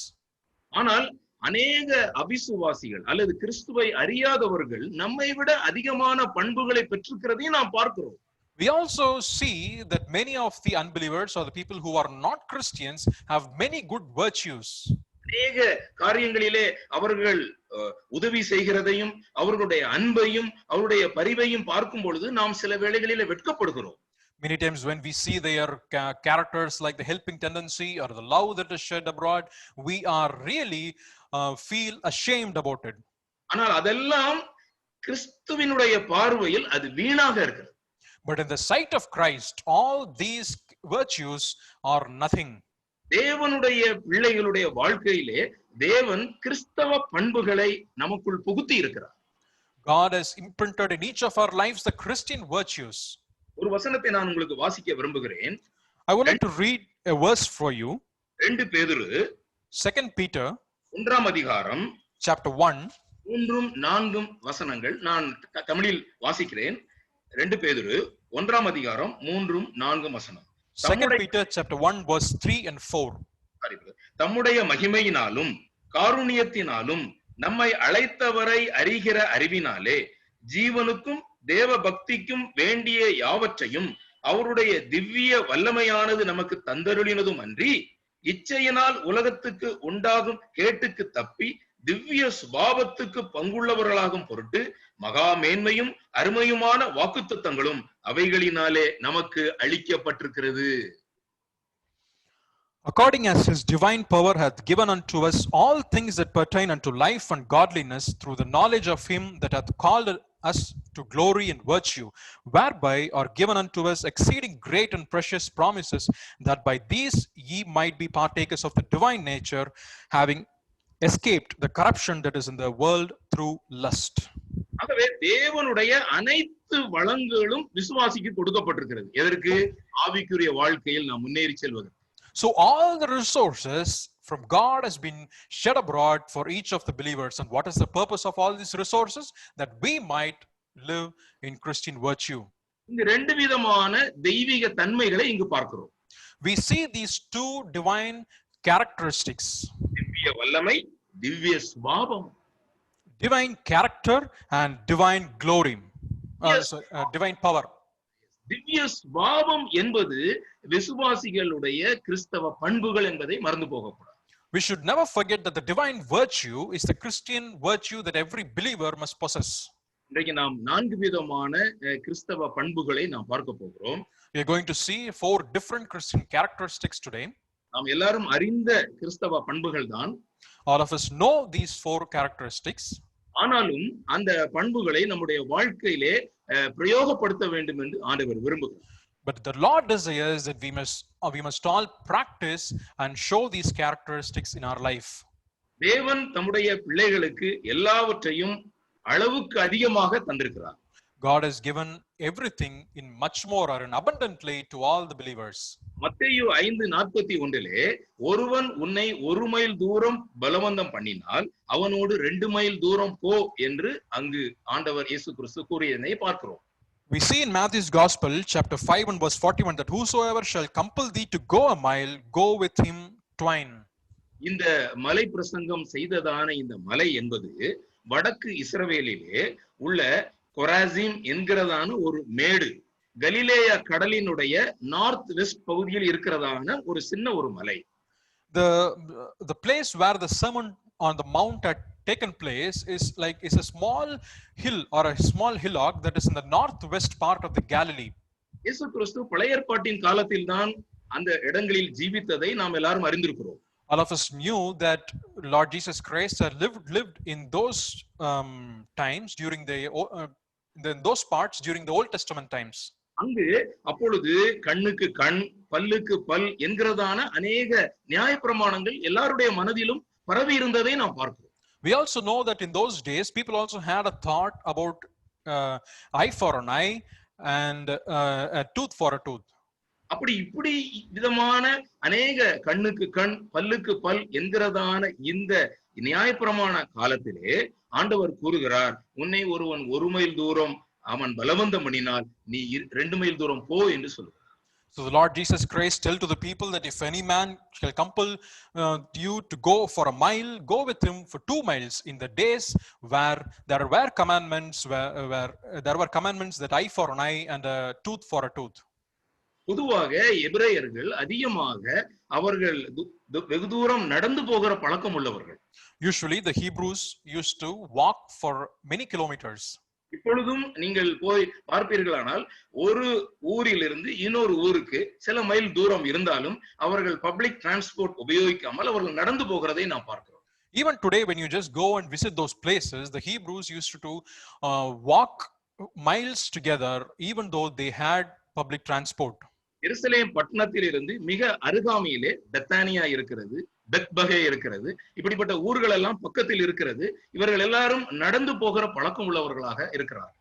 ஆனால் அநேக அவிசுவாசிகள் அல்லது கிறிஸ்துவை அறியாதவர்கள் நம்மை விட அதிகமான பண்புகளை பெற்றிருக்கிறதையும் நாம் பார்க்கிறோம். We also see that many of the unbelievers or the people who are not Christians have many good virtues. அநேக காரியங்களிலே அவர்கள் உதவி செய்கிறதையும் அவர்களுடைய அன்பையும் அவருடைய பரிவையும் பார்க்கும் பொழுது நாம் சில வேளைகளிலே வெட்கப்படுகிறோம். Many times when we see their characters like the helping tendency or the love that is shed abroad, we are really feel ashamed about it. ஆனால் அதெல்லாம் கிறிஸ்துவினுடைய பார்வையில் அது வீணாக இருக்கிறது. But in the sight of Christ, all these virtues are nothing. தேவனுடைய பிள்ளைகளுடைய வாழ்க்கையிலே தேவன் கிறிஸ்தவ பண்புகளை நமக்குள் புகுத்தி இருக்கிறார். God has imprinted in each of our lives the Christian virtues. ஒரு வசனத்தை நான் உங்களுக்கு வாசிக்க விரும்புகிறேன். I would like to read a verse for you. 2 பேதுரு 2 Peter 1ஆம் அதிகாரம் chapter 1 3 4 வசனங்கள் நான் தமிழில் வாசிக்கிறேன். 2 பேதுரு 1ஆம் அதிகாரம் 3 4 வசனம். 2 Peter chapter 1 verse 3 and 4. தம்முடைய மகிமையினாலும் காருண்யத்தினாலும் நம்மை அழைத்தவரை அறிகிற அறிவினாலே ஜீவனுக்கும் தேவ பக்திக்கும் வேண்டிய யாவற்றையும் அவருடைய திவ்ய வல்லமையானது நமக்கு தந்தருளினதும் அன்றி இச்சையினால் உலகத்துக்கு உண்டாகும் கேட்டுக்கு தப்பி திவ்ய சுபாவத்துக்கு பங்குள்ளவர்களாகும் பொருட்டு மகா மேன்மையும் அருமையுமான வாக்குத்தத்தங்களும் அவைகளினாலே நமக்கு அளிக்கப்பட்டிருக்கிறது. According as his divine power hath given unto us all things that pertain unto life and godliness through the knowledge of him that hath called us to glory and virtue, whereby are given unto us exceeding great and precious promises, that by these ye might be partakers of the divine nature, having escaped the corruption that is in the world through lust. ஆகவே தேவனுடைய அனைத்து வளங்களும் விசுவாசிக்கு கொடுக்கப்பட்டிருக்கிறது. எதற்கு? ஆவிக்குரிய வாழ்க்கையில் நாம் முன்னேறி செல்வது. So all the resources from God has been shed abroad for each of the believers. And what is the purpose of all these resources? That we might live in Christian virtue. இந்த ரெண்டு விதமான தெய்வீக தன்மைகளை இங்கு பார்க்கிறோம். We see these two divine characteristics. திவ்ய வல்லமை, திவ்ய சுபாவம். Divine character and divine glory. Divine power. திவ்ய சுபாவம் என்பது விசுவாசிகளுடைய கிறிஸ்தவ பண்புகள் என்பதை மறந்து போகக்கூடாது. We should never forget that the divine virtue is the Christian virtue that every believer must possess. இன்றைக்கு நாம் 4 விதமான கிறிஸ்தவ பண்புகளை நாம் பார்க்க போகிறோம். We are going to see 4 different Christian characteristics today. நாம் எல்லாரும் அறிந்த கிறிஸ்தவ பண்புகள் தான். All of us know these 4 characteristics. ஆனாலும் அந்த பண்புகளை நம்முடைய வாழ்க்கையிலே பிரயோகப்படுத்த வேண்டும் என்று ஆண்டவர் விரும்புகிறார். But the Lord desires that we must all practice and show these characteristics in our life. தேவன் தம்முடைய பிள்ளைகளுக்கு எல்லாவற்றையும் அளவுக்கு அதிகமாக தந்திருக்கிறார். God has given everything in much more or in abundantly to all the believers. மத்தேயு 5:41 ஒருவன் உன்னை 1 மைல் தூரம் பலவந்தம் பண்ணினால் அவனோடு 2 மைல் தூரம் போ என்று அங்கு ஆண்டவர் இயேசு கிறிஸ்து கூறியதை பார்க்கிறோம். We see in Matthew's Gospel, chapter 5 and verse 41, that whosoever shall compel thee to go a mile, go with him twine. இந்த மலை பிரசங்கம் செய்ததான இந்த மலை என்பது வடக்கு இஸ்ரவேலிலே உள்ள கொராசிம் என்கிறதான ஒரு மேடு, கலிலேயா கடலினுடைய நார்த் வெஸ்ட் பகுதியில் இருக்கிறதான ஒரு சின்ன ஒரு மலை. The place where the sermon on the mount had taken place is a small hill or a small hillock that is in the northwest part of the Galilee. இயேசு கிறிஸ்து பழைய ஏற்பாட்டின் காலத்தில் தான் அந்த இடங்களில் ஜீவித்ததை நாம் எல்லாரும் அறிந்திருக்கிறோம். All of us knew that Lord Jesus Christ had lived in those times during in those parts during the Old Testament times. அங்கு அப்பொழுது கண்ணுக்கு கண், பல்லுக்கு பல் என்கிறதான அநேக நியாயப்பிரமாணங்கள் எல்லாருடைய மனதிலும் பரவி இருந்ததை நாம் பார்க்கிறோம். We also know that in those days people also had a thought about eye for an eye and a tooth for a tooth. இப்படி விதமான அநேக கண்ணுக்கு கண், பல்லுக்கு பல் என்கிறதான இந்த நியாயப்பிரமாண காலத்திலே ஆண்டவர் கூறுகிறார், உன்னை ஒருவன் 1 மைல் தூரம் அவன் பலவந்தம் பண்ணினால் நீ 2 மைல் தூரம் போ என்று சொல்லுகிறார். So the Lord Jesus Christ tell to the people that if any man shall compel you to go for a mile, go with him for 2 miles in the days where there were commandments, where there were commandments that eye for an eye and a tooth for a tooth. பொதுவாக எபிரேயர்கள் அதிகமாக அவர்கள் வெகு தூரம் நடந்து போகிற பழக்கம் உள்ளவர்கள். Usually the Hebrews used to walk for many kilometers. இப்பொழுதும் நீங்கள் போய் பார்ப்பீர்களானால் ஒரு ஊரிலிருந்து இன்னொரு ஊருக்கு சில மைல் தூரம் இருந்தாலும் அவர்கள் பப்ளிக் டிரான்ஸ்போர்ட் உபயோகிக்காமல் அவர்கள் நடந்து போகிறதை நாம் பார்க்கிறோம். Even today when you just go and visit those places, the Hebrews used to walk miles together even though they had public transport. எருசலேம் பட்டணத்தில் இருந்து மிக அருகாமையிலே பெத்தானியா இருக்கிறது, பெத்பகே இருக்கிறது. இப்படிப்பட்ட ஊர்கள் எல்லாம் பக்கத்தில் இருக்கிறது. இவர்கள் எல்லாரும் நடந்து போகிற பழக்கம் உள்ளவர்களாக இருக்கிறார்.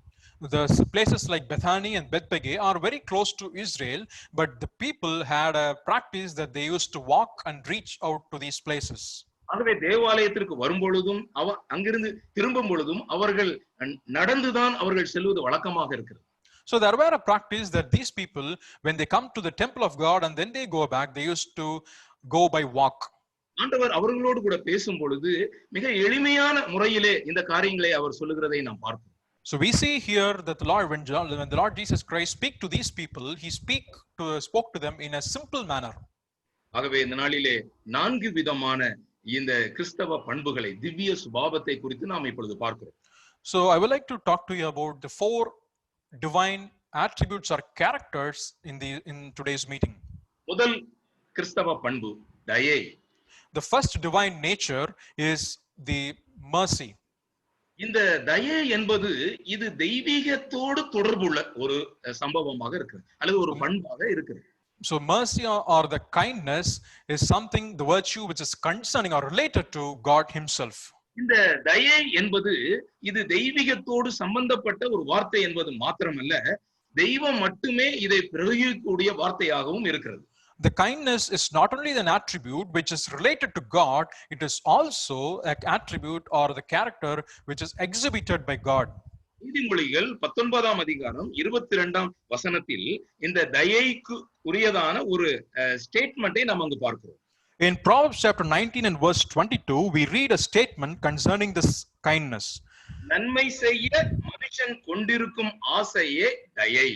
The places like Bethany and Bethpage are very close to Israel, but the people had a practice that they used to walk and reach out to these places. ஆகவே தேவாலயத்திற்கு வரும் பொழுதும் அங்கிருந்து திரும்பும் பொழுதும் அவர்கள் நடந்துதான் அவர்கள் செல்வது வழக்கமாக இருக்கிறது. So there were a practice that these people, when they come to the temple of God and then they go back, they used to go by walk. ஆண்டவர் அவர்களோடு கூட பேசும் பொழுது மிக எளிமையான முறையிலே இந்த காரியங்களை அவர் சொல்லுகிறதை நாம் பார்ப்போம். So we see here that the Lord, when the Lord Jesus Christ speak to these people, he spoke to them in a simple manner. ஆகவே இந்த நாளிலே 4 விதமான இந்த கிறிஸ்தவ பண்புகளை, திவ்ய சுபாவத்தை குறித்து நாம் இப்பொழுது பார்க்கிறோம். So I would like to talk to you about the 4 divine attributes or characters in today's meeting. முதல் கிறிஸ்தவ பண்பு தயை. The first divine nature is the mercy. இந்த தயை என்பது இது தெய்வீகத்தோடு தொடர்புள்ள ஒரு சம்பவமாக இருக்கிறது அல்லது ஒரு பண்பாக இருக்கிறது. So mercy or the kindness is something, the virtue which is concerning or related to God himself. இந்த தயை என்பது இது தெய்வீகத்தோடு சம்பந்தப்பட்ட ஒரு வார்த்தை என்பது மாத்திரமல்ல, தெய்வம் மட்டுமே இதை பிரயோகிக்கக்கூடிய வார்த்தையாகவும் இருக்கிறது. The kindness is not only an attribute which is related to God, it is also an attribute or the character which is exhibited by God. நீதிமொழிகள் 19ஆம் அதிகாரம் 22ஆம் வசனத்தில் இந்த தயைக்கு உரியதான ஒரு ஸ்டேட்மெண்டை நாம் அங்கு பார்க்கிறோம். In Proverbs chapter 19 and verse 22, we read a statement concerning this kindness. நன்மை செய்ய மனுஷன் கொண்டிருக்கும் ஆசையே தயை.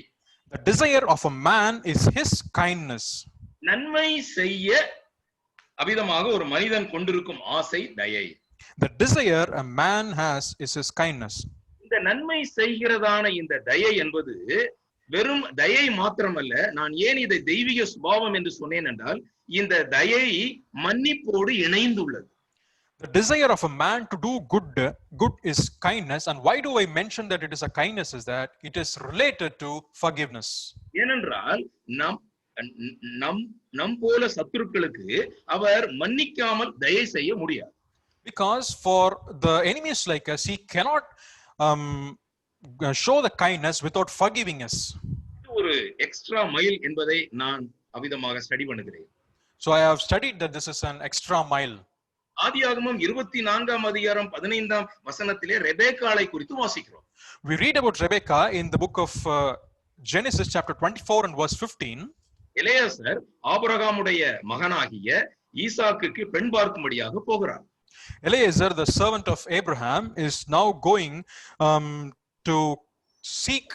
The desire of a man is his kindness. நன்மை செய்ய அவிதமாக ஒரு மனிதன் கொண்டிருக்கும் ஆசை தயை. The desire a man has is his kindness. இந்த நன்மை செய்கிறதான இந்த தயை என்பது வெறும் தயை மாத்திரமல்ல. நான் ஏன் இதை தெய்வீக சுபாவம் என்று சொன்னேன் என்றால், இந்த தயை மன்னிப்போடு இணைந்துள்ளது. The desire of a man to do good is kindness. And why do I mention that it is a kindness is that it is related to forgiveness. ஏனென்றால் நம் நம் நம் போல சத்துருக்களுக்கு அவர் மன்னிக்காமல் தயை செய்ய முடியாது. Because for the enemies like us, he cannot show the kindness without forgiving us. ஒரு எக்ஸ்ட்ரா மைல் என்பதை நான் அவிதமாக ஸ்டடி பண்ணுகிறேன். So I have studied that this is an extra mile. ஆதியாகமம் 24ஆம் அதிகாரம் 15ஆம் வசனத்திலே ரெபெக்காளை குறித்து வாசிக்கிறோம். We read about Rebecca in the book of Genesis chapter 24 and verse 15. Eleazar ஆபிரகாமுடைய மகனாகிய ஈசாக்குக்கு பெண் பார்க்கும்படியாக போகிறார். Eliezer, the servant of Abraham, is now going to seek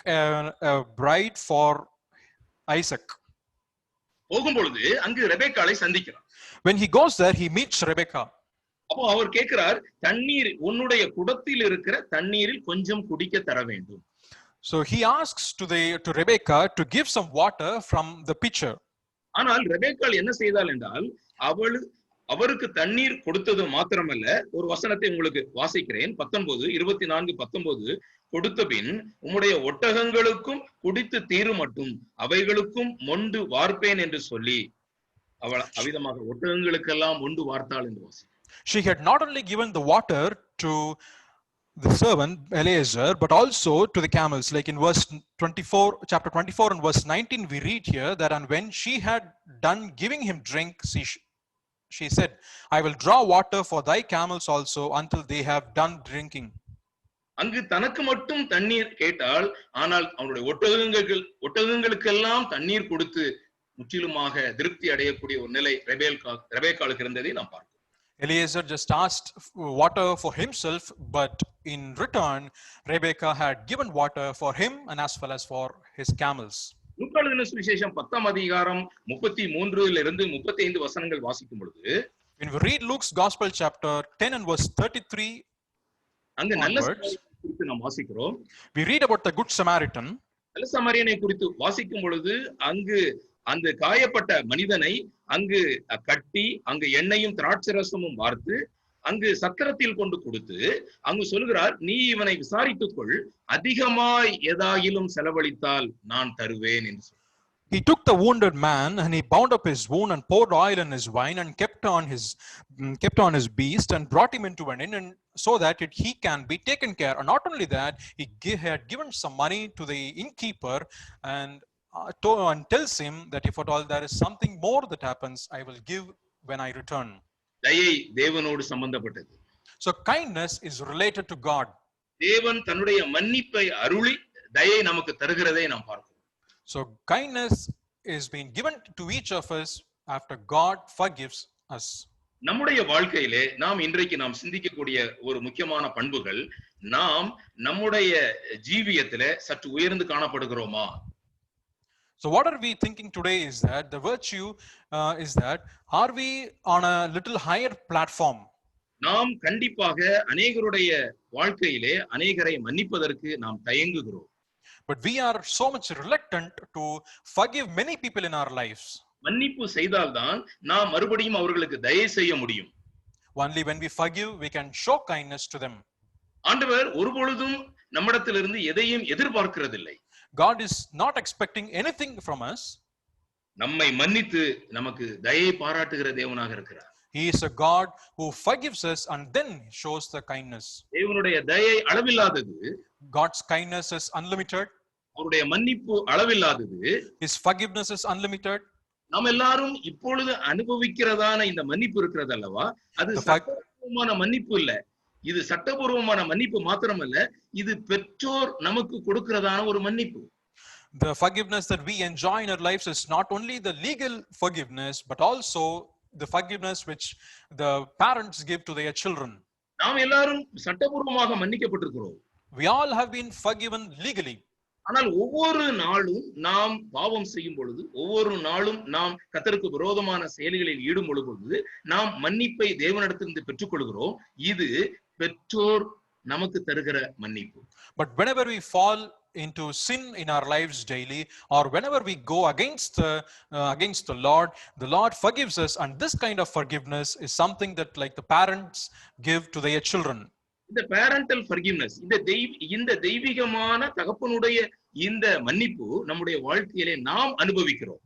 a bride for Isaac. போகும்பொழுது அங்கு ரெபெக்காளை சந்திக்கிறார். When he goes there, he meets Rebecca. அப்போ அவர் கேட்கிறார், தண்ணீர் உன்னுடைய குடத்தில் இருக்கிற தண்ணீரில் கொஞ்சம் குடிக்க தர வேண்டும். So he asks to Rebecca to give some water from the pitcher. ஆனால் ரெபெக்காள் என்ன செய்தாள் என்றால், அவருக்கு தண்ணீர் கொடுத்தது மாத்திரமல்ல, ஒரு வசனத்தை உங்களுக்கு வாசிக்கிறேன், 24:19 கொடுத்த பின் உம்முடைய ஒட்டகங்களுக்கும் குடித்து தீரும் மட்டும் அவைகளுக்கும் மொண்டு வார்ப்பேன் என்று சொல்லி அவள் அவிதமாக ஒட்டகங்களுக்கெல்லாம் மொண்டு வார்த்தாள் என்று வாசி. She had not only given the water to the servant Eliezer, but also to the camels. Like in chapter 24 and verse 19, we read here that, and when she had done giving him drink, she said, I will draw water for thy camels also until they have done drinking. அங்கு தனக்கு மட்டும் தண்ணீர் கேட்டால், ஆனால் அவனுடைய ஒட்டகங்களுக்கெல்லாம் தண்ணீர் கொடுத்து முற்றிலுமாக திருப்தி அடையக்கூடிய ஒரு நிலை ரெபெக்காளுக்கு இருந்ததை நாம் பார்க்கிறோம். Eliezer just asked water for himself, but in return, Rebecca had given water for him and as well as for his camels. லூக்கா எழுதின சுவிசேஷம் 10ஆம் அதிகாரம் 33 35 வசனங்கள் வாசிக்கும் பொழுது, when we read Luke's Gospel chapter 10 and verse 33, அங்கு நல்ல சமாரியனை குறித்து நாம் வாசிக்கிறோம். we read about the Good Samaritan. நல்ல சமாரியனை குறித்து வாசிக்கும் பொழுது அங்கு அந்த காயப்பட்ட மனிதனை அங்கு கட்டி அங்கு எண்ணெயும் திராட்சரசமும் வார்த்து அங்கு சத்திரத்தில் கொண்டு கொடுத்து அங்கு சொல்கிறார், நீ இவனை விசாரித்துக்கொள், அதிகமாய் ஏதாயிலும் செலவழித்தால் நான் தருவேன் என்று சொன்னார். He took the wounded man and he bound up his wound and poured oil in his wine and kept on his beast and brought him into an inn, and so that he can be taken care. And not only that, he had given some money to the innkeeper and tells him that if at all there is something more that happens, I will give when I return. தயை தேவனோடு சம்பந்தப்பட்டது. So kindness is related to God. தேவன் தன்னுடைய மன்னிப்பை அருளி தயை நமக்கு தருகிறதை நாம் பார்க்கிறோம். So kindness is being given to each of us after God forgives us. நம்முடைய வாழ்க்கையிலே இன்றைக்கு நாம் சிந்திக்கக்கூடிய ஒரு முக்கியமான பண்புகள், நாம் நம்முடைய ஜீவியத்திலே சற்று உயர்ந்து காணப்படுகிறோமா? So what are we thinking today is that the virtue is that, are we on a little higher platform? நாம் கண்டிப்பாக அநேகருடைய வாழ்க்கையிலே அநேகரை மன்னிப்பதற்கு நாம் தயங்குகிறோம். But we are so much reluctant to forgive many people in our lives. மன்னிப்பு செய்தால்தான் நாம் மறுபடியும் அவர்களுக்கு தயை செய்ய முடியும். Only when we forgive, we can show kindness to them. ஆண்டவர் ஒருபொழுதும் நம்மிடத்திலிருந்து எதையும் எதிர்பார்க்கிறதில்லை. God is not expecting anything from us. நம்மை மன்னித்து நமக்கு தயை பாராட்டுகிற தேவனாக இருக்கிறார். He is a God who forgives us and then shows the kindness. தேவனுடைய தயை அளவில்லாதது. God's kindness is unlimited. அவருடைய மன்னிப்பு அளவில்லாதது. His forgiveness is unlimited. நாம் எல்லாரும் இப்பொழுது அனுபவிக்கிறதான இந்த மன்னிப்பு இருக்கிறது அல்லவா, அது சட்டபூர்வமான மன்னிப்பு இல்ல. இது சட்டபூர்வமான மன்னிப்பு மாத்திரமல்ல, இது பெற்றோர் நமக்கு கொடுக்கிறதான ஒரு மன்னிப்பு. The forgiveness that we enjoy in our lives is not only the legal forgiveness, but also the forgiveness which the parents give to their children. நாம் எல்லாரும் சட்டபூர்வமாக மன்னிக்கப்பட்டிருக்கிறோம். We all have been forgiven legally. ஆனால் ஒவ்வொரு நாளும் நாம் பாவம் செய்யும் பொழுது, ஒவ்வொரு நாளும் நாம் கர்த்தருக்கு விரோதமான செயல்களில் ஈடுபடும் பொழுது நாம் மன்னிப்பை தேவனிடத்திலிருந்து பெற்றுக்கொள்கிறோம். இது பெற்றோர் நமக்கு தருகிற மன்னிப்பு. But whenever we fall into sin in our lives daily, or whenever we go against the Lord forgives us, and this kind of forgiveness is something that like the parents give to their children. இந்த parental forgiveness, இந்த தெய்வீகமான தகப்பனுடைய இந்த மன்னிப்பு நம்முடைய வாழ்க்கையிலே நாம் அனுபவிக்கிறோம்.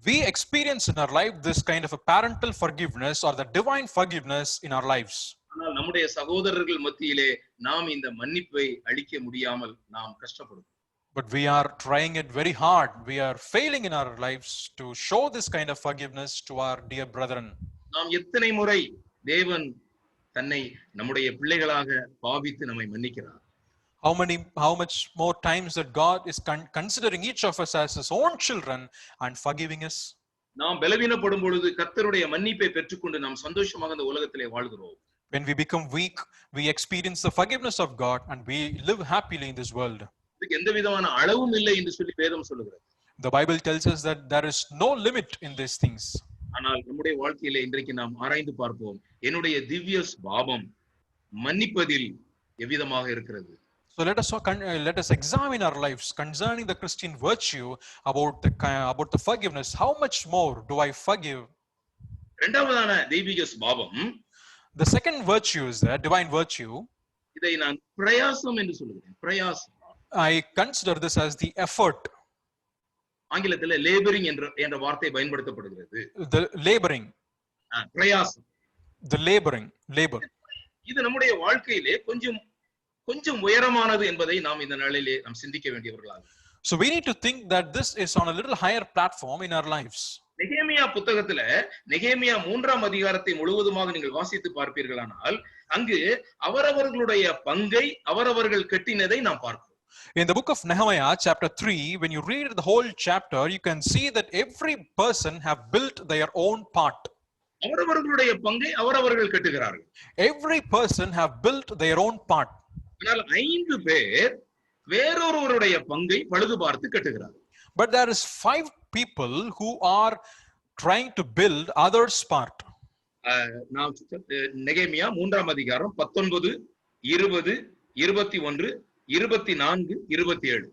We experience in our life this kind of a parental forgiveness or the divine forgiveness in our lives. ஆனால் நம்முடைய சகோதரர்கள் மத்தியிலே நாம் இந்த மன்னிப்பை அளிக்க முடியாமல் நாம் கஷ்டப்படுவோம். But we are trying it very hard. We are failing in our lives to show this kind of forgiveness to our dear brethren. நாம் எத்தனை முறை தேவன் தன்னை நம்முடைய பிள்ளைகளாக பாவித்து நம்மை மன்னிக்கிறார். How much more times that God is considering each of us as his own children and forgiving us. நாம் பலவீனப்படும் பொழுது கர்த்தருடைய மன்னிப்பை பெற்றுக்கொண்டு நாம் சந்தோஷமாக இந்த உலகத்திலே வாழ்கிறோம். When we become weak, we experience the forgiveness of God and we live happily in this world. இதுக்கு எந்த விதமான அளவும் இல்லை என்று சொல்லி வேதம் சொல்லுகிறது. The Bible tells us that there is no limit in these things. ஆனால் நம்முடைய வாழ்க்கையிலே இன்றைக்கு நாம் ஆராய்ந்து பார்ப்போம், என்னுடைய திவ்ய பாவம் மன்னிப்பதில் எவ்விதமாக இருக்கிறது. So let us examine our lives concerning the Christian virtue about the forgiveness. How much more do I forgive? இரண்டாவதான தெய்வீக பாவம், the second virtue is the divine virtue. இதை நான் பிரயாசம் என்று சொல்லுகிறேன். பிரயாசம், I consider this as the effort. ஆங்கிலத்தில் labouring என்ற வார்த்தை பயன்படுத்தப்படுகிறது. The laboring, பிரயாசம், the labor. இது நம்முடைய வாழ்க்கையிலே கொஞ்சம் உயரமானது என்பதை நாம் இந்த நாளிலே நாம் சிந்திக்க வேண்டியவர்களாக. So we need to think that this is on a little higher platform in our lives. நெகேமியா புத்தகத்துல நெகேமியா 3ஆம் அதிகாரத்தை முழுவதுமாக நீங்கள் வாசித்து பார்ப்பீர்களானால் அங்கு அவரவர்களுடைய பங்கை அவரவர்கள் கட்டினதை நாம் பார்க்கிறோம். In the book of Nehemiah chapter 3, when you read the whole chapter, you can see that every person have built their own part. அவரவர்களுடைய பங்கை அவரவர்கள் கட்டுகிறார்கள். Every person have built their own part. ஆனால் 5 பேர் வேறொருவருடைய பங்கை பழுது பார்த்து கட்டுகிறார்கள். But there is 5 people who are trying to build others' part. நான் நெகேமியா 3ஆம் அதிகாரம் 19, 20, 21, 24, 27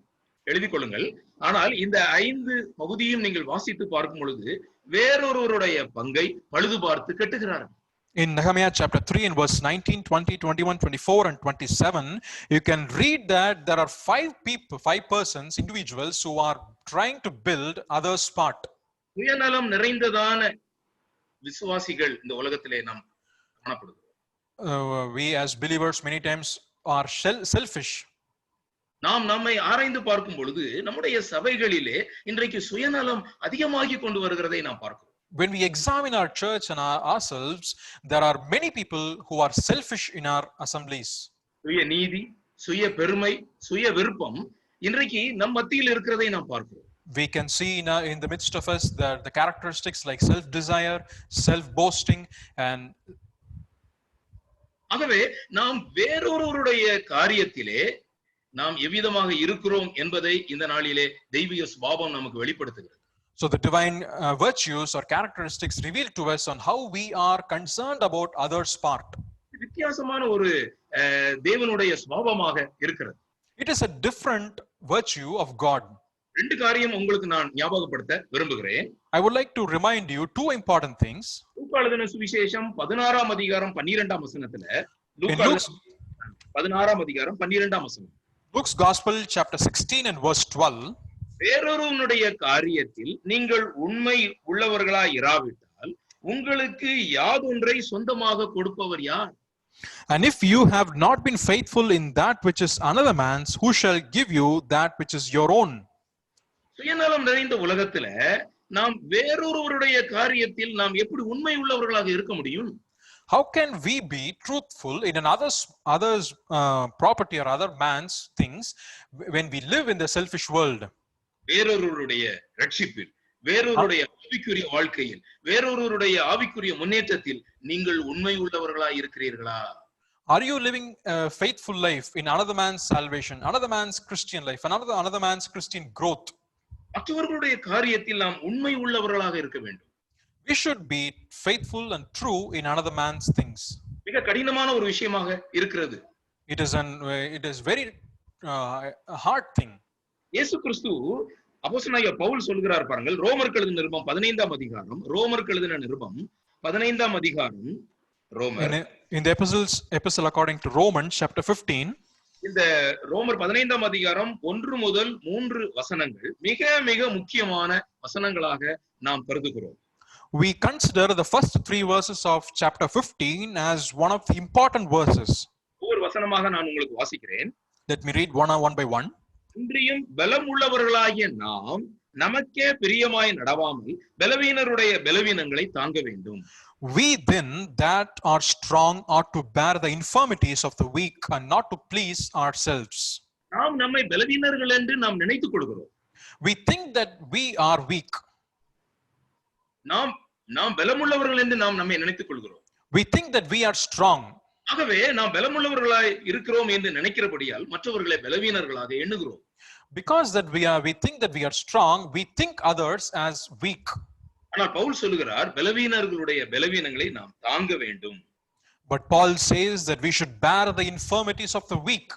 எழுதிக் கொள்ளுங்கள். ஆனால் இந்த 5 பகுதியும் நீங்கள் வாசித்து பார்க்கும் பொழுது வேறொருவருடைய பங்கை பழுது பார்த்து கட்டுகிறார்கள். In Nehemiah chapter 3 in verse 19, 20, 21, 24 and 27, you can read that there are 5 persons, individuals who are trying to build others' part. சுயநலம் நிறைந்ததான விசுவாசிகள் இந்த உலகத்திலே நாம் காணப்படுகிறோம். We as believers many times are selfish. நாம் நம்மை ஆராய்ந்து பார்க்கும் பொழுது நம்முடைய சபைகளிலே இன்றைக்கு சுயநலம் அதிகமாகி கொண்டு வருகிறதை நாம் பார்க்கிறோம். When we examine our church and ourselves, there are many people who are selfish in our assemblies. சுய நீதி, சுய பெருமை, சுய விருப்பம் இன்றைக்கு நம் மத்தியில் இருக்கிறதை நாம் பார்க்கிறோம். We can see in the midst of us the characteristics like self-desire, self-boasting, and ஆகவே நாம் வேறொருவருடைய காரியத்திலே நாம் எவ்விதமாக இருக்கிறோம் என்பதை இந்த நாளிலே தெய்வீக சுபாவம் நமக்கு வெளிப்படுத்துகிறது. So the divine virtues or characteristics reveal to us on how we are concerned about others' part. வித்தியாசமான ஒரு தேவனுடைய சுபாவமாக இருக்கிறது. It is a different virtue of God. 2 காரியம் உங்களுக்கு நான் ஞாபகப்படுத்த விரும்புகிறேன். I would like to remind you 2 important things. லூக்கா எழுதின சுவிசேஷம் 16ஆம் அதிகாரம் 12ஆம் வசனத்துல லூக்கா 16ஆம் அதிகாரம் 12ஆம் வசனம். Luke's Gospel chapter 16 and verse 12. வேறொருவனுடைய காரியத்தில் நீங்கள் உண்மை உள்ளவர்களாய் இராவிட்டால் உங்களுக்கு யாதொன்றை சொந்தமாக கொடுப்பவர் யார்? And if you have not been faithful in that which is another man's, who shall give you that which is your own? சுயநலம் நிறைந்த உலகத்துல நாம் வேறொருவருடைய காரியத்தில் நாம் எப்படி உண்மை உள்ளவர்களாக இருக்க முடியும்? How can we be truthful in another's property or other man's things when we live in the selfish world? வேறொருவருடைய ரட்சிப்பில், வேறொருடைய ஆவிக்குரிய வாழ்க்கையில், வேறொருவருடைய ஆவிக்குரிய முன்னேற்றத்தில் நீங்கள் உண்மை உள்ளவர்களாய் இருக்கிறீர்களா? Are you living a faithful life in another man's salvation, another man's Christian life, another man's Christian growth? மற்றவர்களுடைய காரியத்தில் நாம் உண்மை உள்ளவர்களாக இருக்க வேண்டும். We should be faithful and true in another man's things. மிக கடினமான ஒரு விஷயமாக இருக்கிறது. It is very a hard thing. இயேசு கிறிஸ்து அப்போஸ்தலனாகிய பவுல் சொல்கிறார் பாருங்கள், ரோமருக்கு எழுதின நிருபம் 15ஆம் அதிகாரம், ரோமருக்கு எழுதின நிருபம் 15ஆம் அதிகாரம், ரோமர் In the epistle according to Romans chapter 15, இந்த ரோமர் 15ஆம் அதிகாரம் 1 முதல் 3 வசனங்கள் மிக மிக முக்கியமான வசனங்களாக நாம் கருதுகிறோம். we consider the first 3 verses of chapter 15 as one of the important verses. ஒவ்வொரு வசனமாக நான் உங்களுக்கு வாசிக்கிறேன். Let me read one by one. இன்றியும் பலம் உள்ளவர்களாகிய நாம் நமக்கே பிரியமாய் நடவாமல் பலவீனருடைய பலவீனங்களை தாங்க வேண்டும். We then that are strong ought to bear the infirmities of the weak and not to please ourselves. நாம் நம்மை பலவீனர்கள் என்று நாம் நினைத்துக் கொள்கிறோம். We think that we are weak. நாம் பலமுள்ளவர்கள் என்று நாம் நம்மை நினைத்துக் கொள்கிறோம். We think that we are strong. ஆகவே நாம் பலமுள்ளவர்களாய் இருக்கிறோம் என்று நினைக்கிறபடியால் மற்றவர்களை பலவீனர்களாக எண்ணுகிறோம். Because that we think that we are strong, we think others as weak. ஆனால் பவுல் சொல்லுகிறார், பலவீனர்களுடைய பலவீனங்களை நாம் தாங்க வேண்டும். But Paul says that we should bear the infirmities of the weak.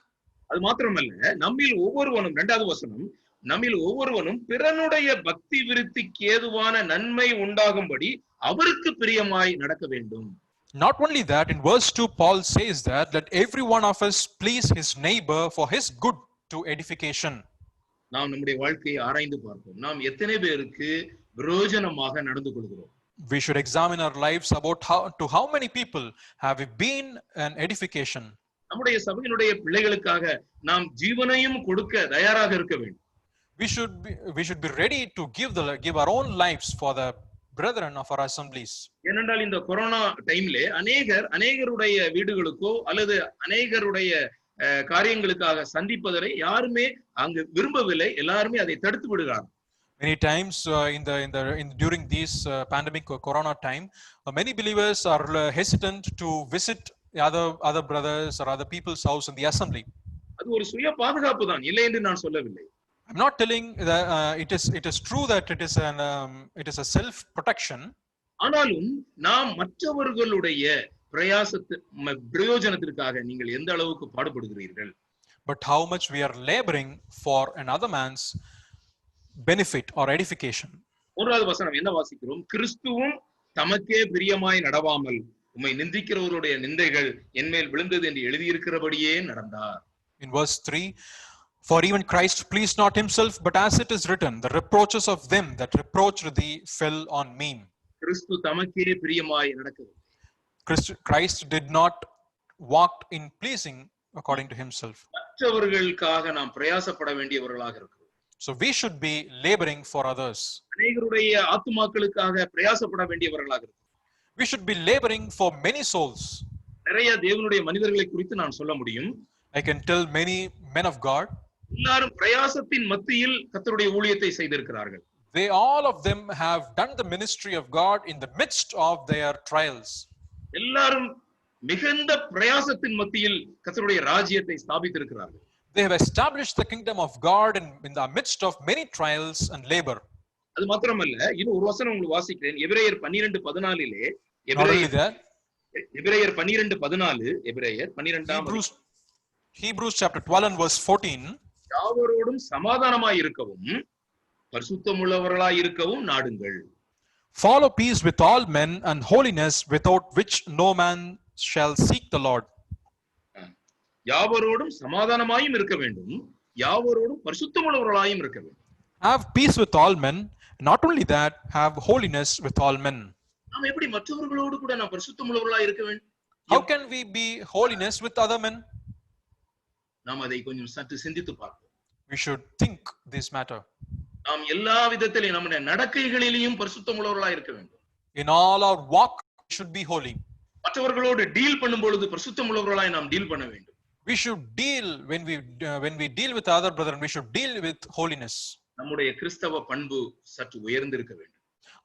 அது மாத்திரமல்ல, நம்மில் ஒவ்வொருவனும், 2வது வசனம், நம்மில் ஒவ்வொருவனும் பிறனுடைய பக்தி விருத்திக்கு ஏதுவான நன்மை உண்டாகும்படி அவருக்கு பிரியமாய் நடக்க வேண்டும். Not only that, in verse 2 Paul says that let every one of us please his neighbor for his good to edification. நாம் நம்முடைய வாழ்க்கையை ஆராய்ந்து பார்ப்போம். நாம் எத்தனை பேருக்கு பிரயோஜனமாக நடந்து கொள்கிறோம்? We should examine our lives about how many people have we been an edification. நம்முடைய சபையினுடைய பிள்ளைகளுக்காக நாம் ஜீவனையும் கொடுக்க தயாராக இருக்க வேண்டும். We should be ready to give our own lives for the brethren of our assemblies. ஏனென்றால் இந்த கொரோனா டைம்ல அநேகருடைய வீடுகளுக்கோ அல்லது அநேகருடைய காரியங்களுக்காக சந்திப்பதை யாருமே அங்கு விரும்பவில்லை. எல்லாருமே அதை தடுத்து விடுகிறார். Many times during this pandemic or corona time, many believers are hesitant to visit other brothers or other people's house in the assembly. அது ஒரு சுய பாதுகாப்பு தான், இல்லை என்று நான் சொல்லவில்லை. I'm not telling that it is true that it is a self protection. ஆனாலும் நாம் மற்றவர்களுடைய பிரயோஜனத்திற்காக நீங்கள் எந்த அளவுக்கு பாடுபடுகிறீர்கள்? But how much we are laboring for another man's benefit or edification. 1வது வசனம் என்ன வாசிக்கிறோம்? கிறிஸ்துவும் தமக்கே பிரியமாய் நடவாமல் உம்மை நிந்திக்கிறவருடைய நிந்தைகள் என்மேல் விழுந்தது என்று எழுதியிருக்கிறபடியே நடந்தார். In verse 3, for even Christ pleased not himself, but as it is written, the reproaches of them that reproached thee fell on me. கிறிஸ்து தமக்கே பிரியமாய் நடக்கிறது. Christ did not walk in pleasing according to himself. மற்றவர்களுக்காக நாம் பிரயாசப்பட வேண்டியவர்களாக இருக்கிறோம். So we should be laboring for others. அநேகருடைய ஆத்துமாக்களுக்காக பிரயாசப்பட வேண்டியவர்களாக இருக்கிறோம். We should be laboring for many souls. நிறைய தேவனுடைய மனிதர்களை குறித்து நான் சொல்ல முடியும். I can tell many men of God. எல்லாரும் பிரயாசத்தின் மத்தியில் கர்த்தருடைய ஊழியத்தை செய்திருக்கிறார்கள். They all of them have done the ministry of God in the midst of their trials. எல்லாரும் மிகுந்த பிரயாசத்தின் மத்தியில் கர்த்தருடைய ராஜ்யத்தை ஸ்தாபித்திருக்கிறார்கள். They have established the kingdom of God in the midst of many trials and labor. அது மாத்திரமல்ல, இன்னும் ஒரு வசனம் உங்களுக்கு வாசிக்கிறேன். எபிரேயர் 12:14 எபிரேயர் 12:14 Hebrews chapter 12 and verse 14. யாவரோடும் சமாதானமாய் இருக்கவும் பரிசுத்தமுள்ளவர்களாய் இருக்கவும் நாடுங்கள். Follow peace with all men and holiness, without which no man shall seek the Lord. யாவரோடும் சமாதானமாயும் இருக்க வேண்டும், யாவரோடும் பரிசுத்தமுள்ளவர்களாயும் இருக்க வேண்டும். Have peace with all men, not only that, have holiness with all men. நாம் எப்படி மற்றவர்களோடு கூட நாம் பரிசுத்தமுள்ளவர்களாய் இருக்க வேண்டும்? How can we be holiness with other men? நாம் அதை கொஞ்சம் சற்று சிந்தித்து பார்ப்போம். We should think this matter. நாம் எல்லா விதத்திலும் நம்முடைய நடக்கைகளிலும் பரிசுத்தமுள்ளவர்களாய் இருக்க வேண்டும். In all our walk we should be holy. மற்றவர்களோடு டீல் பண்ணும் பொழுது பரிசுத்தமுள்ளவர்களாய் நாம் டீல் பண்ண வேண்டும். We should deal when we deal with other brethren, we should deal with holiness. நம்முடைய கிறிஸ்தவ பண்பு சற்று உயர்ந்திருக்க வேண்டும்.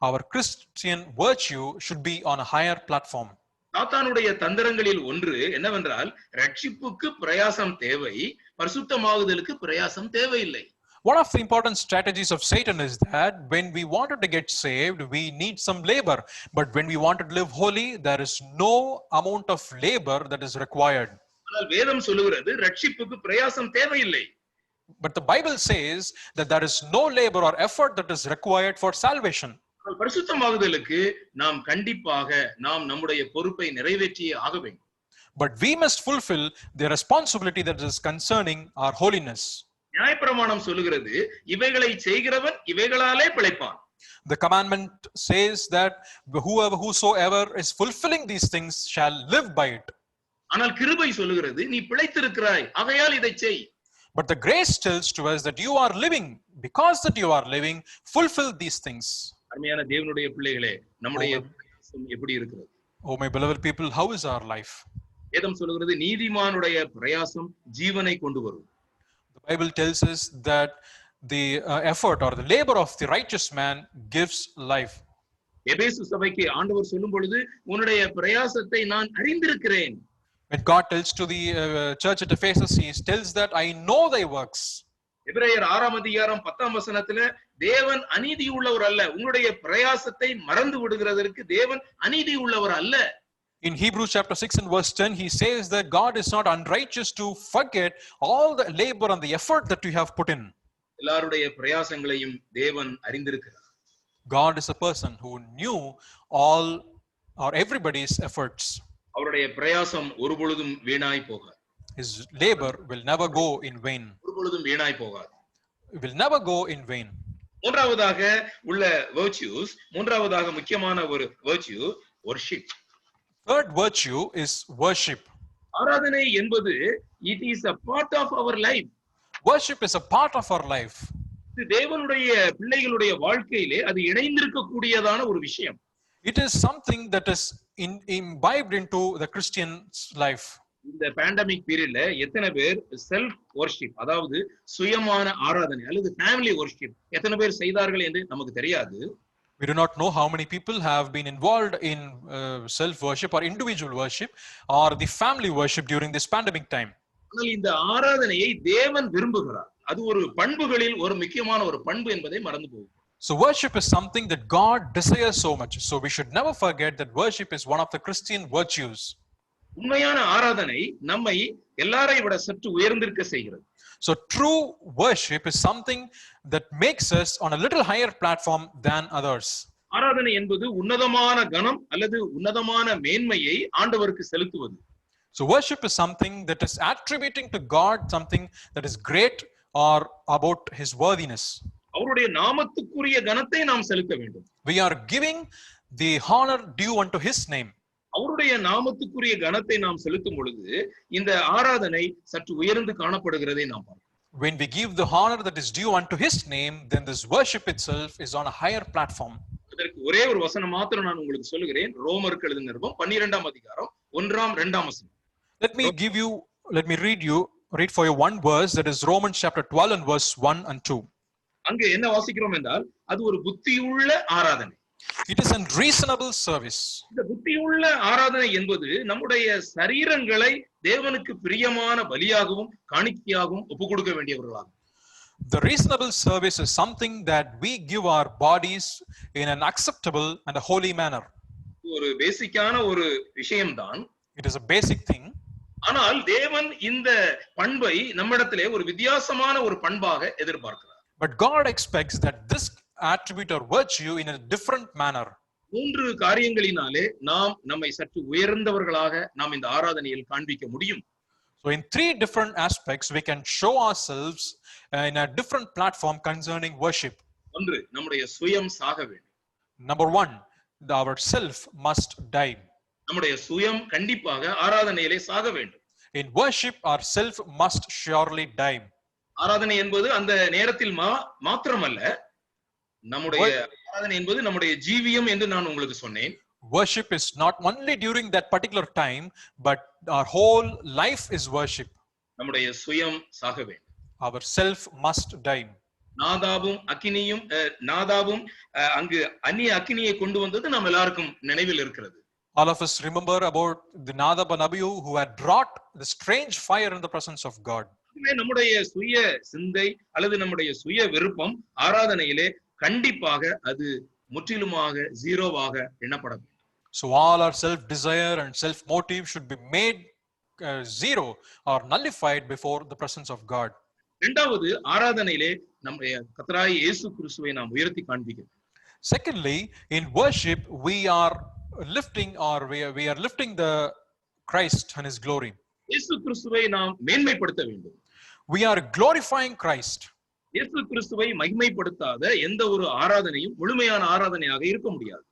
Our Christian virtue should be on a higher platform. சாத்தானுடைய தந்திரங்களில் ஒன்று என்னவென்றால், ரட்சிப்புக்கு பிரயாசம் தேவை, பரிசுத்தமாகுதலுக்கு பிரயாசம் தேவையில்லை. One of the important strategies of Satan is that when we wanted to get saved, we need some labor. But when we want to live holy, there is no amount of labor that is required. ஆனால் வேதம் சொல்லுகிறது ரட்சிப்புக்கு பிரயாசம் தேவையில்லை. But the Bible says that there is no labor or effort that is required for salvation. பரிசுத்தமாகுதலுக்கு நாம் கண்டிப்பாக நம்முடைய பொறுப்பை நிறைவேற்றியே ஆக வேண்டும். But we must fulfill the responsibility that is concerning our holiness. நியாயப்பிரமாணம் சொல்லுகிறது இவைகளை செய்கிறவன் இவைகளாலே பிழைப்பான். The commandment says that whosoever is fulfilling these things shall live by it. ஆனால் கிருபை சொல்லுகிறது நீ பிழைத்திருக்கிறாய் ஆகையால் இதை செய். But the grace tells to us that you are living, because that you are living, fulfill these things. அருமையான தேவனுடைய பிள்ளைகளே, நம்முடைய பிரயாசம் எப்படி இருக்கிறது? Oh my beloved people, how is our life? வேதம் சொல்லுகிறது நீதிமானுடைய பிரயாசம் ஜீவனை கொண்டு வரும். The Bible tells us that the effort or the labor of the righteous man gives life. எபேசு சபைக்கு ஆண்டவர் சொல்லும் பொழுது உன்னுடைய பிரயாசத்தை நான் அறிந்திருக்கிறேன். When God tells to the church at Ephesus, he tells that I know thy works. எபிரேயர் 6ஆம் அதிகாரம் 10ஆம் வசனத்துல தேவன் அநீதி உள்ளவர் அல்ல, உங்களுடைய பிரயாசத்தை மறந்து விடுகிறதற்கு தேவன் அநீதி உள்ளவர் அல்ல. In Hebrews chapter 6 and verse 10, he says that God is not unrighteous to forget all the labor and the effort that you have put in. எல்லாருடைய பிரயாசங்களையும் தேவன் அறிந்திருக்கிறார். God is a person who knew all or everybody's efforts. அவருடைய பிரயாசம் ஒருபொழுதும் வீணாய் போகாது. His labor will never go in vain. ஒருபொழுதும் வீணாய் போகாது. It will never go in vain. மூன்றாவதாக உள்ள virtues, மூன்றாவதாக முக்கியமான ஒரு virtue worship. Third virtue is worship. ஆராதனை என்பது it is a part of our life. Worship is a part of our life. இது தேவனுடைய பிள்ளைகளுடைய வாழ்க்கையிலே அது இணைந்திருக்கக்கூடியதான ஒரு விஷயம். It is something that is imbibed into the Christian's life. இந்த பேண்டமிக் பீரியட்ல எத்தனை பேர் செல்ஃப் வர்ஷிப், அதாவது சுயமான ஆராதனை அல்லது ஃபேமிலி வர்ஷிப் எத்தனை பேர் செய்தார்கள் என்று நமக்கு தெரியாது. We do not know how many people have been involved in self worship or individual worship or the family worship during this pandemic time. ஆனால் இந்த ஆராதனையை தேவன் விரும்புகிறார். அது ஒரு பண்புகளில் ஒரு முக்கியமான ஒரு பண்பு என்பதை மறந்து போகும். So worship is something that God desires so much. So we should never forget that worship is one of the Christian virtues. உண்மையான ஆராதனை நம்மை எல்லாரை விட சற்று உயர்ந்திருக்க செய்கிறது. So true worship is something that makes us on a little higher platform than others. ஆராதனை என்பது உன்னதமான கனம் அல்லது உன்னதமான மேன்மையை ஆண்டவருக்கு செலுத்துவது. So worship is something that is attributing to God something that is great or about his worthiness. அவருடைய நாமத்துக்குரிய கனத்தை நாம் செலுத்த வேண்டும். We are giving the honor due unto his name. அவருடைய நாமத்துக்குரிய கனத்தை நாம் செலுத்தும் பொழுது இந்த ஆராதனை சற்று உயர்ந்து காணப்படுகிறதை நாம் பார்க்கிறோம். When we give the honor that is due unto his name, then this worship itself is on a higher platform. அதற்கு ஒரே ஒரு வசனம் மாத்திரம் நான் உங்களுக்கு சொல்லுகிறேன். ரோமருக்கு எழுதின நிருபம் 12ஆம் அதிகாரம் 1ஆம் 2ஆம் வசனம். Let me read for you one verse, that is Romans chapter 12 and verse 1 and 2. அங்கே என்ன வாசிக்கிறோம் என்றால் அது ஒரு புத்தியுள்ள ஆராதனை. It is a reasonable service. இந்த புத்தியுள்ள ஆராதனை என்பது நம்முடைய சரீரங்களை தேவனுக்கு பிரியமான பலியாகவும் காணிக்கையாகவும் ஒப்புக் கொடுக்க வேண்டியவர்களாகும். The reasonable service is something that we give our bodies in an acceptable and a holy manner. ஒரு பேசிக்கான ஒரு விஷயம்தான். It is a basic thing. ஆனால் தேவன் இந்த பண்பை நம்மிடத்திலே ஒரு வித்தியாசமான ஒரு பண்பாக எதிர்பார்க்கிறார். But God expects that this attribute or virtue in a different manner. மூன்று காரியங்களினாலே நாம் நம்மை சற்று உயர்ந்தவர்களாக நாம் இந்த ஆராதனையில் காண்பிக்க முடியும். So in three different aspects we can show ourselves in a different platform concerning worship. ஒன்று, நம்முடைய சுயம் சாக வேண்டும். Number one, our self must die. நம்முடைய சுயம் கண்டிப்பாக ஆராதனையிலே சாக வேண்டும். In worship our self must surely die. ஆராதனை என்பது அந்த நேரத்தில் மாத்திரமல்ல, நம்முடைய ஆராதனை என்பது நம்முடைய ஜீவியம் என்று நான் உங்களுக்கு சொன்னேன். Worship is not only during that particular time, but our whole life is worship. நம்முடைய சுயம் சாக வேண்டும். Our self must die. நாதாபும் அங்கு அந்நிய அக்கினியை கொண்டு வந்தது நம்ம எல்லாருக்கும் நினைவில் இருக்கிறது. All of us remember about the Nadab and Abihu who had brought the strange fire in the presence of God. நம்முடைய சுய சிந்தை அல்லது நம்முடைய சுய விருப்பம் ஆராதனையிலே கண்டிப்பாக அது முற்றிலுமாக ஜீரோவாக எண்ணப்பட வேண்டும். So all our self desire and self motive should be made zero or nullified before the presence of God. இரண்டாவது, ஆராதனையிலே நம்முடைய கர்த்தராகிய இயேசு கிறிஸ்துவை நாம் உயர்த்தி காண்பிக்கிறோம். Secondly, in worship we are we are lifting the Christ and his glory. இயேசு கிறிஸ்துவை நாம் மேன்மைப்படுத்த வேண்டும். We are glorifying Christ. இயேசு கிறிஸ்துவை மகிமைப்படுத்தாத எந்த ஒரு ஆராதனையும் முழுமையான ஆராதனையாக இருக்க முடியாது.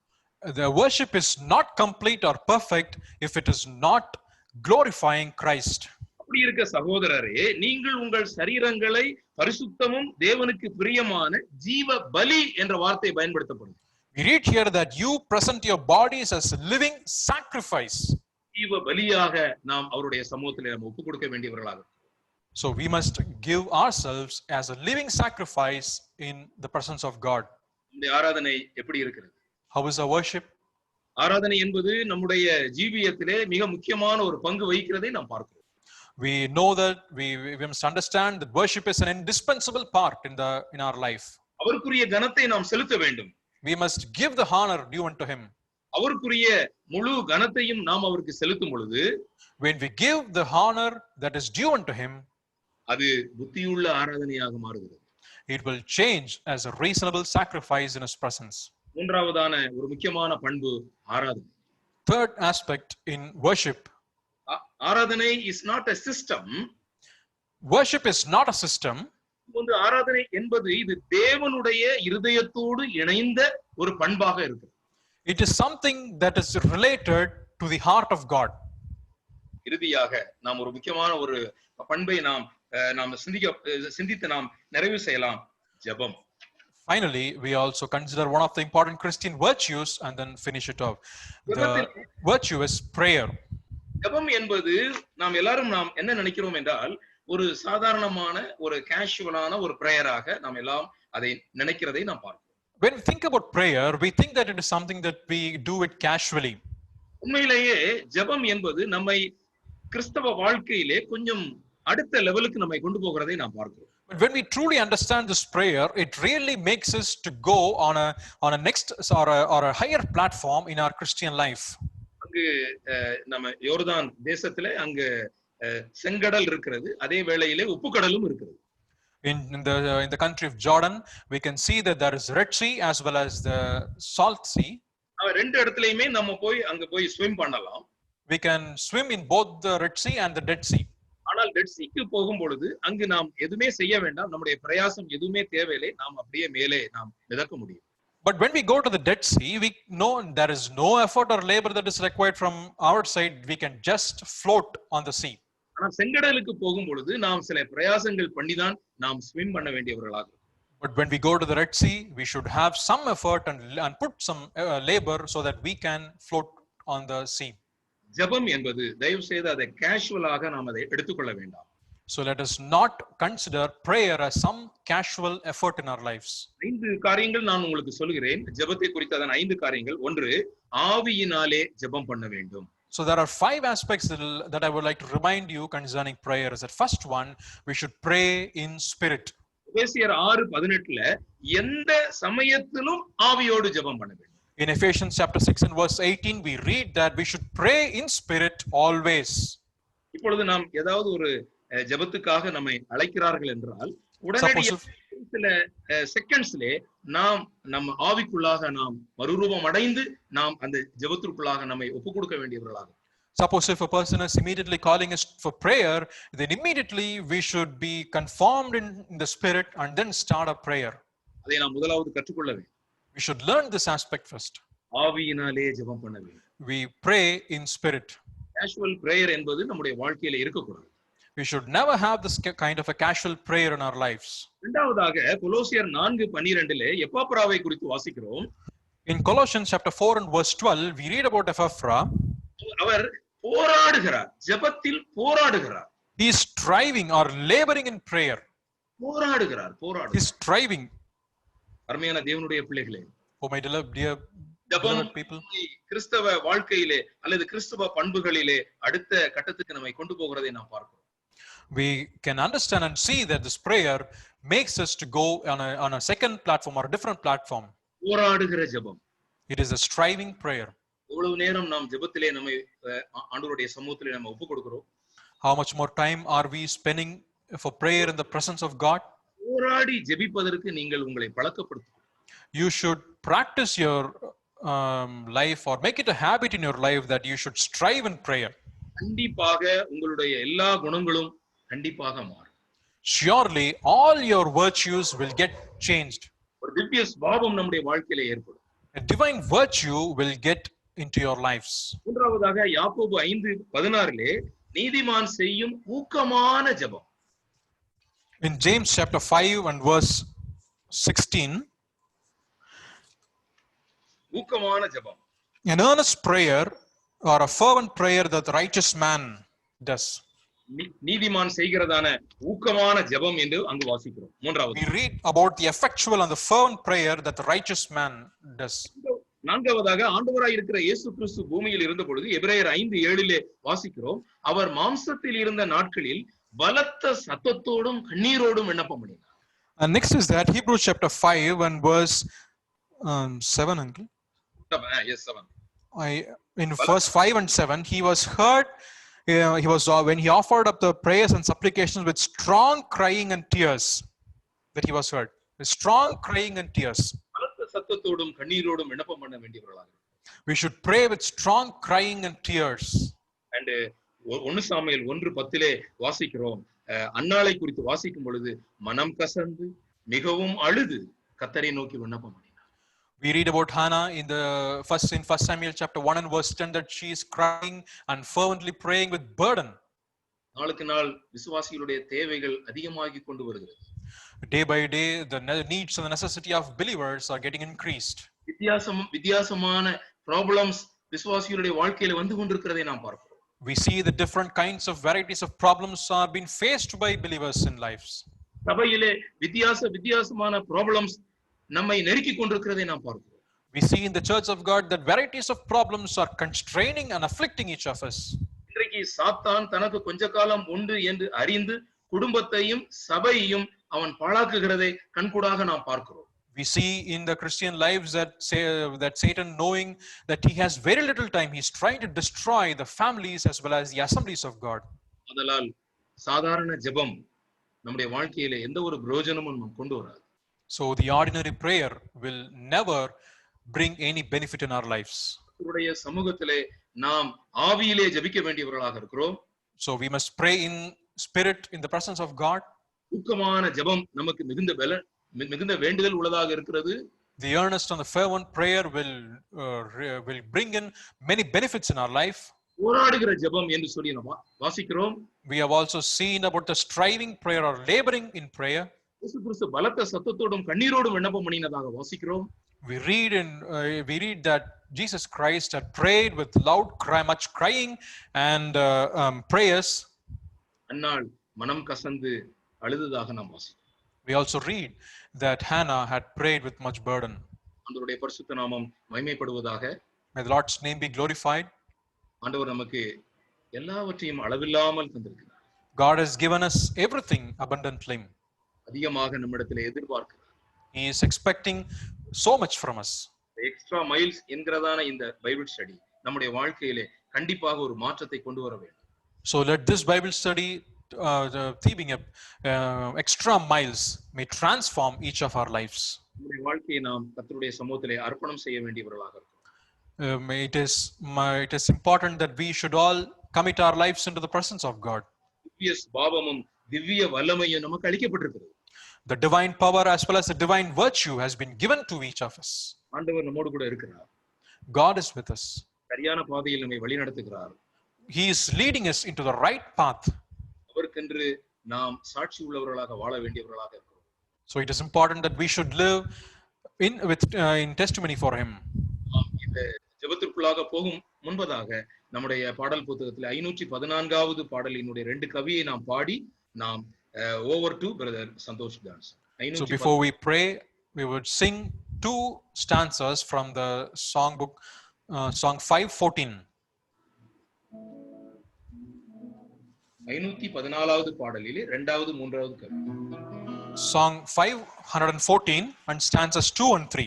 The worship is not complete or perfect if it is not glorifying Christ. அப்படி இருக்க சகோதரரே, நீங்கள் உங்கள் சரீரங்களை பரிசுத்தமும் தேவனுக்கு பிரியமான ஜீவ பலி என்ற வார்த்தை பயன்படுத்தப்படும். We read here that you present your bodies as a living sacrifice. ஜீவ பலியாக நாம் அவருடைய சமூகத்திலே நாம் ஒப்புக் கொடுக்க வேண்டியவர்களாக. So we must give ourselves as a living sacrifice in the presence of God. இந்த ஆராதனை எப்படி இருக்கிறது? How is our worship? ஆராதனை என்பது நம்முடைய ஜீவியத்திலே மிக முக்கியமான ஒரு பங்கு வகிக்கிறதை நாம் பார்க்கிறோம். We know that we must understand that worship is an indispensable part in our life. அவருக்குரிய கனத்தை நாம் செலுத்த வேண்டும். We must give the honor due unto him. அவருக்குரிய முழு கனத்தையும் நாம் அவருக்கு செலுத்தும் பொழுது, when we give the honor that is due unto him, அது புத்தியுள்ள ஆராதனையாக மாறுகிறது. It will change as a reasonable sacrifice in his presence. மூன்றாவதான ஒரு முக்கியமான பண்பு ஆராதனை. Third aspect in worship. ஆராதனை is not a system. Worship is not a system. ஆராதனை என்பது இது தேவனுடைய இருதயத்தோடு இணைந்த ஒரு பண்பாக இருக்கு. It is something that is related to the heart of God. இறுதியாக நாம் ஒரு முக்கியமான ஒரு பண்பை நாம் சிந்தித்து நாம் நிறைவு செய்யலாம். ஜெபம். Finally, we also consider one of the important Christian virtues and then finish it off. The virtue is prayer. ஜெபம் என்பது நாம் எல்லாரும் என்ன நினைக்கிறோம் என்றால், ஒரு சாதாரணமான ஒரு கேஷுவலான ஒரு பிரேயராக நாம் எல்லாம் அதை நினைக்கிறதை நாம் பார்க்கிறோம். When we think about prayer, we think that it is something that we do it casually. உண்மையிலேயே ஜெபம் என்பது நம்மை கிறிஸ்தவ வாழ்க்கையிலே கொஞ்சம் அடுத்த லெவலுக்கு நம்மை கொண்டு போகிறதை நாம் பார்க்கிறோம். But when we truly understand this prayer, it really makes us to go on a next or a higher platform in our Christian life. அங்கு நம்ம யோர்தான் தேசத்திலே அங்கு செங்கடல் இருக்கிறது, அதே வேளையிலே உப்புக்கடலும் இருக்கிறது. In the country of Jordan, we can see that there is Red Sea as well as the Salt Sea. ரெண்டு இடத்துலயுமே நம்ம அங்க போய் ஸ்விம் பண்ணலாம். We can swim in both the Red Sea and the Dead Sea. ஆனால் dead சீக்கு போகும் பொழுது அங்கு நாம் எதுவுமே செய்ய வேண்டாம், நம்முடைய பிரயாசம் எதுவுமே தேவையில்லை, நாம் அப்படியே மேலே நாம் மிதக்க முடியும். But when we go to the Dead Sea, we know there is no effort or labor that is required from our side. We can just float on the sea. ஆனால் செங்கடலுக்கு போகும் பொழுது நாம் சில பிரயாசங்கள் பண்ணிதான் நாம் ஸ்விம் பண்ண வேண்டியவர்களாக. But when we go to the Red Sea, we should have some effort and put some labor so that we can float on the sea. ஜெபம் என்பது தயவு செய்து அதை கேஷுவலாக நாம் அதை எடுத்துக்கொள்ள வேண்டாம். So let us not consider prayer as some casual effort in our lives. 5 காரியங்கள் நான் உங்களுக்கு சொல்கிறேன் ஜெபத்தை குறித்ததான 5 காரியங்கள். ஒன்று, ஆவியினாலே ஜெபம் பண்ண வேண்டும். So there are 5 aspects that I would like to remind you concerning prayer. As the first one, we should pray in spirit. எபேசியர் 6:18ல எந்த சமயத்திலும் ஆவியோடு ஜெபம் பண்ண வேண்டும். In Ephesians chapter 6 and verse 18, we read that we should pray in spirit always. இப்பொழுது நாம் ஏதாவது ஒரு ஜெபத்துக்காக நம்மை அழைக்கிறார்கள் என்றால் உடனடியாக சில செகண்ட்ஸ்லே நாம் நம்ம ஆவிக்குள்ளாக நாம் மறுரூபம் அடைந்து நாம் அந்த ஜெபத்திற்குள்ளாக நம்மை ஒப்புக் கொடுக்க வேண்டியவர்களாக. Suppose if a person is immediately calling us for prayer, then immediately we should be conformed in the spirit and then start a prayer. அதை நாம் முதலாவது கற்றுக்கொள்ள வேண்டும். We should learn this aspect first. ஆவியினாலே ஜெபம் பண்ண வேண்டும். We pray in spirit. Casual prayer என்பது நம்முடைய வாழ்க்கையில இருக்கக்கூடாது. We should never have this kind of a casual prayer in our lives. இரண்டாவதாக கொலோசியர் 4:12லே எப்பாப்ராவை குறித்து வாசிக்கிறோம். In Colossians chapter 4 and verse 12, we read about Epaphra. அவர் போராடுகிறார், ஜெபத்தில் போராடுகிறார். He is striving or laboring in prayer. போராடுகிறார். He is striving. அருமையான தேவனுடைய பிள்ளைகளே, Oh my dear people, கிறிஸ்தவ வாழ்க்கையிலே அல்லது கிறிஸ்தவ பண்புகளிலே அடுத்த கட்டத்துக்கு நம்மை கொண்டு போகிறதை நாம் பார்க்கிறோம். We can understand and see that this prayer makes us to go on a second platform or a different platform. போராடுகிற ஜெபம். It is a striving prayer. எவ்வளவு நேரம் நாம் ஜெபத்திலே நம்மை ஆண்டவருடைய சமூகத்திலே நம்ம ஒப்புக் கொடுக்கிறோம். How much more time are we spending for prayer in the presence of God? போராடி ஜெபிப்பதற்கு நீங்கள் உங்களை பழக்கப்படுத்தும். You should practice your life, or make it a habit in your life that you should strive in prayer. கண்டிப்பாக உங்களுடைய எல்லா குணங்களும் கண்டிப்பாக மாறும். Surely all your virtues will get changed. ஒரு திவ்ய சுபாவம் நம்முடைய வாழ்க்கையில ஏற்படும். A divine virtue will get into your lives. மூன்றாவதாக யாக்கோபு 5:16 நீதிமான் செய்யும் ஊக்கமான ஜெபம். In James chapter 5 and verse 16, ஊக்கமான ஜெபம். an earnest prayer or a fervent prayer that the righteous man does. நீதிமான் செய்கிறதான ஊக்கமான ஜெபம் என்று அங்கு வாசிக்கிறோம். மூன்றாவது We read about the effectual and the fervent prayer that the righteous man does. நான்காவதாக ஆண்டவராய் இருக்கிற இயேசு கிறிஸ்து பூமியில் இருந்த பொழுது எபிரேயர் 5:7 வாசிக்கிறோம், அவர் மாம்சத்தில் இருந்த நாட்களில் பலத்த சத்தத்தோடும் கண்ணீரோடும் விண்ணப்பம் பண்ணினார். And next is that Hebrews chapter 5 and verse 7, uncle. Yes, 7. In verse 5 and 7, he was heard. He was when he offered up the prayers and supplications with strong crying and tears. That he was heard with strong crying and tears. பலத்த சத்தத்தோடும் கண்ணீரோடும் விண்ணப்பம் பண்ண வேண்டியவர்களாக. We should pray with strong crying and tears. And 1 Samuel 1:10 வாசிக்கிறோம், அன்னாளை குறித்து வாசிக்கும் பொழுது மனம் கசந்து மிகவும் அழுது கர்த்தரை நோக்கி விண்ணப்பம் பண்ணினார். We read about Hannah in 1 Samuel chapter 1 and verse 10 that she is crying and fervently praying with burden. நாளுக்கு நாள் விசுவாசிகளுடைய தேவைகள் அதிகமாகி கொண்டு வருகிறது. Day by day, the needs and the necessity of believers are getting increased. வித்தியாசமான problems விசுவாசிகளுடைய வாழ்க்கையில வந்து கொண்டிருக்கிறதை நாம் பார்க்கிறோம். We see the different kinds of varieties of problems are being faced by believers in lives. சபையிலே வித்தியாசமான ப்ராப்ளம்ஸ் நம்மை நெருக்கி கொண்டிருக்கிறதை நாம் பார்க்கிறோம். We see in the church of God that varieties of problems are constraining and afflicting each of us. இன்றைக்கு சாத்தான் தனக்கு கொஞ்ச காலம் உண்டு என்று அறிந்து குடும்பத்தையும் சபையையும் அவன் பாழாக்குகிறதை கண்கூடாக நாம் பார்க்கிறோம். We see in the Christian lives that Satan, knowing that he has very little time, he's trying to destroy the families as well as the assemblies of God. அதனால் சாதாரண ஜெபம் நம்முடைய வாழ்க்கையில எந்த ஒரு பிரயோஜனமும் கொண்டு வராது. So the ordinary prayer will never bring any benefit in our lives. கர்த்தருடைய சமூகத்திலே நாம் ஆவியிலே ஜெபிக்க வேண்டியவர்களாக இருக்கிறோம். So we must pray in spirit in the presence of God. ஊக்கமான ஜெபம் நமக்கு மிகுந்த வேண்டுதல் உள்ளதாக இருக்கிறது. The earnest and the fervent prayer will bring in many benefits in our life. போராடுகிற ஜெபம் என்று சொல்லி நாம் வாசிக்கிறோம். We have also seen about the striving prayer or laboring in prayer. இயேசு கிறிஸ்து பலத்த சத்தத்தோடும் கண்ணீரோடும் விண்ணப்பம் பண்ணினதாக வாசிக்கிறோம். We read that Jesus Christ had prayed with loud cry, much crying and prayers. அன்னாள் மனம் கசந்து அழுததாக நாம் வாசிக்கிறோம். We also read that Hannah had prayed with much burden. ஆண்டவருடைய பரிசுத்த நாமம் மகிமைப்படுவதாக. May the Lord's name be glorified. ஆண்டவர் நமக்கு எல்லாவற்றையும் அளவில்லாமல் தந்திருக்கிறார். God has given us everything abundantly. அதிகமாக நம்மிடத்தில் எதிர்பார்க்கிறார். He is expecting so much from us. Extra miles என்கிறதான இந்த பைபிள் ஸ்டடி நம்முடைய வாழ்க்கையிலே கண்டிப்பாக ஒரு மாற்றத்தை கொண்டு வர வேண்டும். So let this Bible study thieving up extra miles may transform each of our lives. நம்முடைய வாழ்க்கையை நாம் கர்த்தருடைய சமூகத்திலே அர்ப்பணம் செய்ய வேண்டியவர்களாக இருக்கிறோம். It is important that we should all commit our lives into the presence of God. திவ்ய சுபாவமும் திவ்ய வல்லமையும் நமக்கு அளிக்கப்பட்டிருக்கிறது. The divine power as well as the divine virtue has been given to each of us. ஆண்டவர் நம்மோடு கூட இருக்கிறார். God is with us. சரியான பாதையில் நம்மை வழிநடத்துகிறார். He is leading us into the right path. அவருக்கென்று நாம் சாட்சி உள்ளவர்களாக வாழ வேண்டியவர்களாக இருக்கிறோம். So it is important that we should live in testimony for him. இந்த ஜெபத்திற்குள்ளாக போகும் முன்பதாக நம்முடைய பாடல் புத்தகத்தில் 514வது பாடலினுடைய 2 கவியை நாம் பாடி நாம் over to brother Santhosh dance. So before we pray, we would sing 2 stanzas from the song book, song 514. 514வது பாடலிலே 2வது 3வது கவி. Song 514 and stanzas 2 and 3.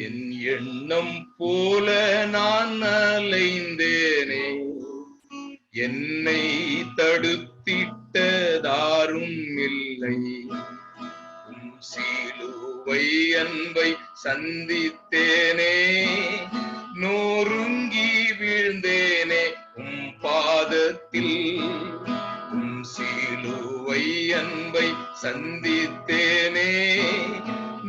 என் எண்ணம் போல நான் அலைந்தேனே, என்னை தடுத்திட்டதாரும் இல்லை. உம் சிலுவை அன்பை சந்தித்தேனே, நொறுங்கி வீழ்ந்தேனே உம் பாதத்தில். உம் சிலுவை அன்பை சந்தித்தேனே,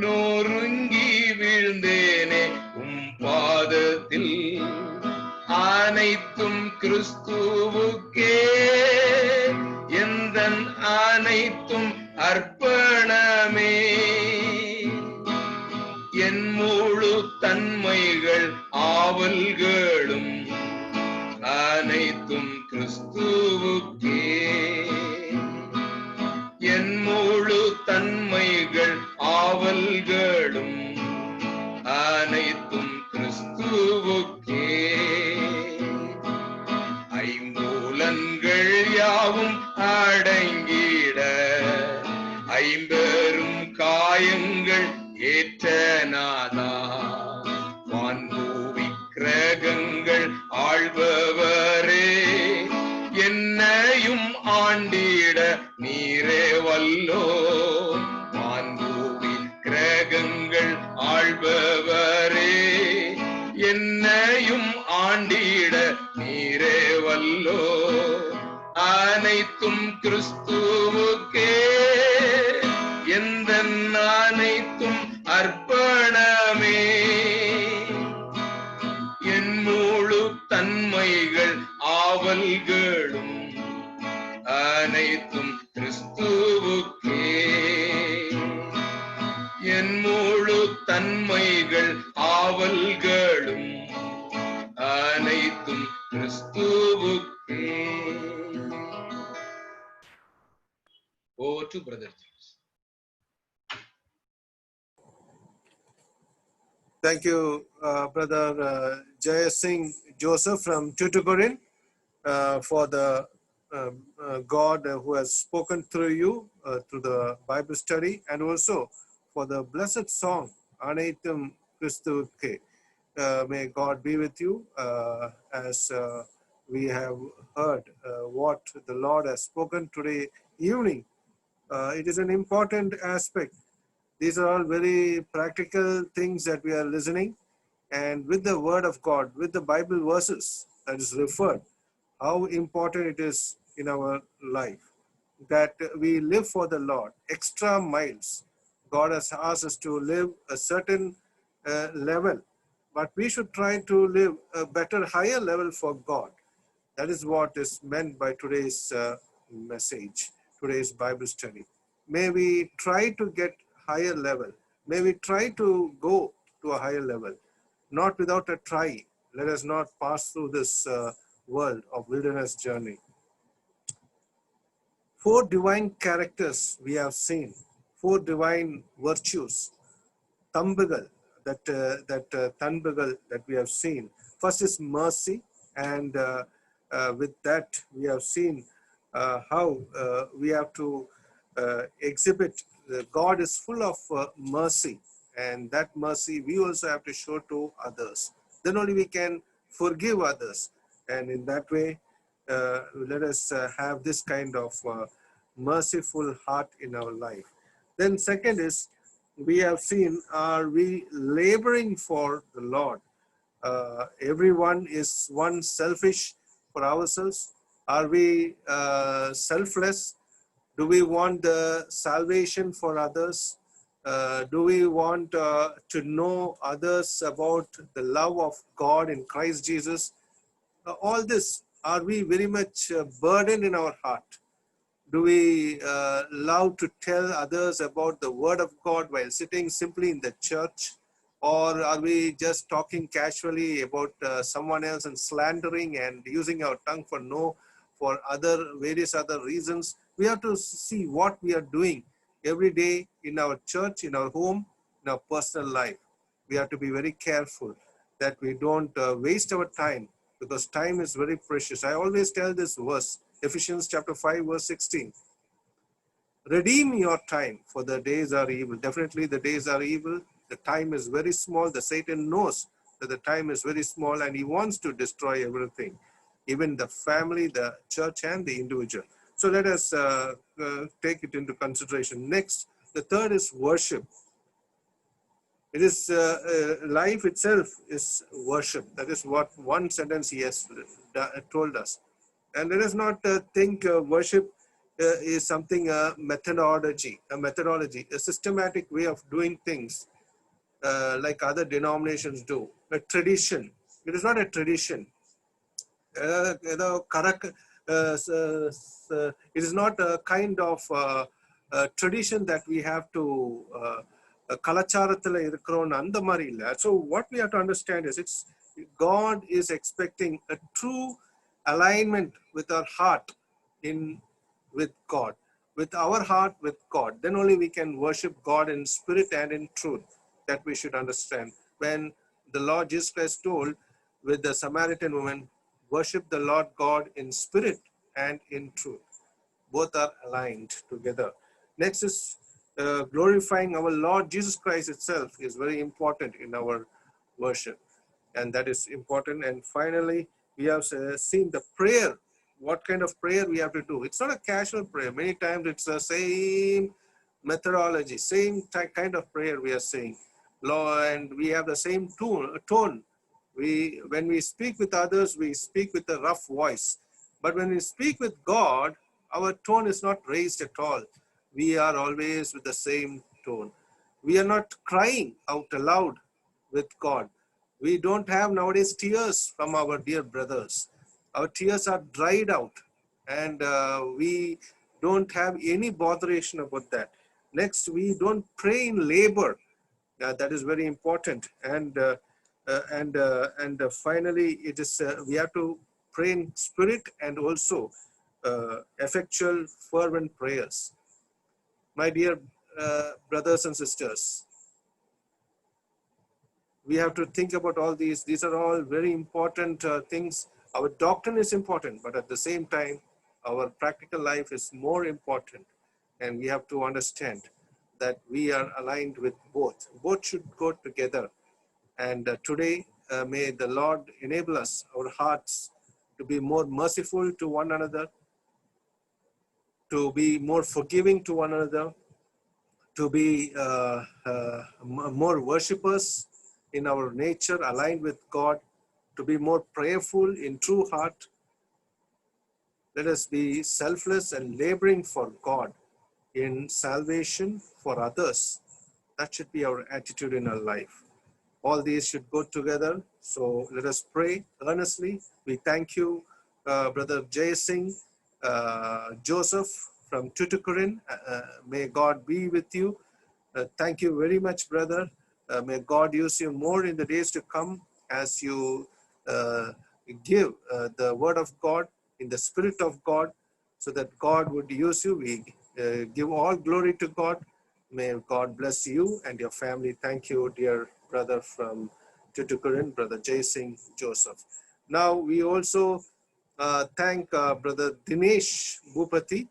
நொறுங்கி வீழ்ந்தேனே உம் பாதத்தில். அனைத்தும் கிறிஸ்துவுக்கே, எந்தன் அனைத்தும் அர்ப்பணமே. என் முழு தன்மைகள் ஆவல்களும் அனைத்தும் கிறிஸ்துவுக்கே. என் முழு தன்மைகள் ஆவல்களும் அனைத்தும் கிறிஸ்துவுக்கே. ஐம்புலன்கள் யாவும் அடங்கிட, ஐம்பெரும் காயங்கள் ஏற்ற நாதா, வான்பூவி கிரகங்கள் ஆள்பவரே, என்னையும் ஆண்டிட நீரே வல்லோ. வான்பூவி கிரகங்கள் ஆள்பவரே, என்னையும் ஆண்டிட நீரே வல்லோ. அனைத்தும் கிறிஸ்துவுக்கே, எந்த அனைத்தும் அர்ப்பணமே. என் முழு தன்மைகள் ஆவல்களும் அனைத்தும் கிறிஸ்துவுக்கே. என் முழு தன்மைகள் ஆவல்களும் அனைத்தும் கிறிஸ்துவுக்கே. Over to Brother James. Thank you, Brother Jaya Singh Joseph from Tuticorin, for the God who has spoken through you through the Bible study, and also for the blessed song Anaithum Christuke. May God be with you as we have heard what the Lord has spoken today evening. It is an important aspect. These are all very practical things that we are listening, and with the word of God, with the Bible verses that is referred, how important it is in our life that we live for the Lord. Extra miles. God has asked us to live a certain level, but we should try to live a better, higher level for God. That is what is meant by today's message, today's Bible study. May we try to get higher level. May we try to go to a higher level, not without a try. Let us not pass through this world of wilderness journey. 4 divine characters we have seen, 4 divine virtues, Tambagal, that Tanbagal that we have seen. First is mercy, and with that we have seen how we have to exhibit. God is full of mercy, and that mercy we also have to show to others. Then only we can forgive others, and in that way let us have this kind of merciful heart in our life. Then second is, we have seen, are we laboring for the Lord? Everyone is one selfish for ourselves. Are we selfless? Do we want the salvation for others? Do we want to know others about the love of God in Christ Jesus? All this, are we very much burdened in our heart? Do we love to tell others about the word of God while sitting simply in the church? Or are we just talking casually about someone else and slandering and using our tongue for various other reasons? We have to see what we are doing every day in our church, in our home, in our personal life. We have to be very careful that we don't waste our time, because time is very precious. I always tell this verse, Ephesians chapter 5, verse 16. Redeem your time, for the days are evil. Definitely the days are evil. The time is very small. The Satan knows that the time is very small, and he wants to destroy everything. even the family, the church, and the individual. So let us take it into consideration. Next, the third is worship. It is life itself is worship. That is what one sentence he has told us. And let us not think worship is something methodology, a systematic way of doing things like other denominations do. A tradition. It is not a tradition. It is not a kind of tradition that we have to கலாச்சாரத்துல இருக்கிறோம் அந்த மாதிரி இல்லை. So what we have to understand is God is expecting a true alignment with our heart with God, with our heart with God. Then only we can worship God in spirit and in truth. That we should understand. When the Lord Jesus Christ told with the Samaritan woman, worship the Lord God in spirit and in truth. Both are aligned together. Next is glorifying our Lord Jesus Christ itself is very important in our worship. And that is important. And finally, we have seen the prayer. What kind of prayer we have to do. It's not a casual prayer. Many times it's the same methodology, same kind of prayer we are saying. And we have the same tone. When we speak with others, we speak with a rough voice. But when we speak with God, our tone is not raised at all. We are always with the same tone. We are not crying out aloud with God. We don't have nowadays tears from our dear brothers. Our tears are dried out, and we don't have any botheration about that. Next, we don't pray in labor. That is very important. And finally, it is we have to pray in spirit and also effectual, fervent prayers. My dear brothers and sisters, we have to think about all these. These are all very important things. Our doctrine is important, but at the same time, our practical life is more important. And we have to understand that we are aligned with both. Both should go together. And today, may the Lord enable us, our hearts, to be more merciful to one another, to be more forgiving to one another, to be more worshippers in our nature, aligned with God, to be more prayerful in true heart. Let us be selfless and laboring for God in salvation for others. That should be our attitude in our life. All these should go together. So let us pray earnestly. We thank you, Brother Jay Singh, Joseph from Tuticorin. May God be with you. Thank you very much, brother. May God use you more in the days to come as you give the word of God in the spirit of God, so that God would use you. We give all glory to God. May God bless you and your family. Thank you, dear brother from Tuticorin, Brother Jay Singh Joseph. Now we also thank Brother Dinesh Bhupati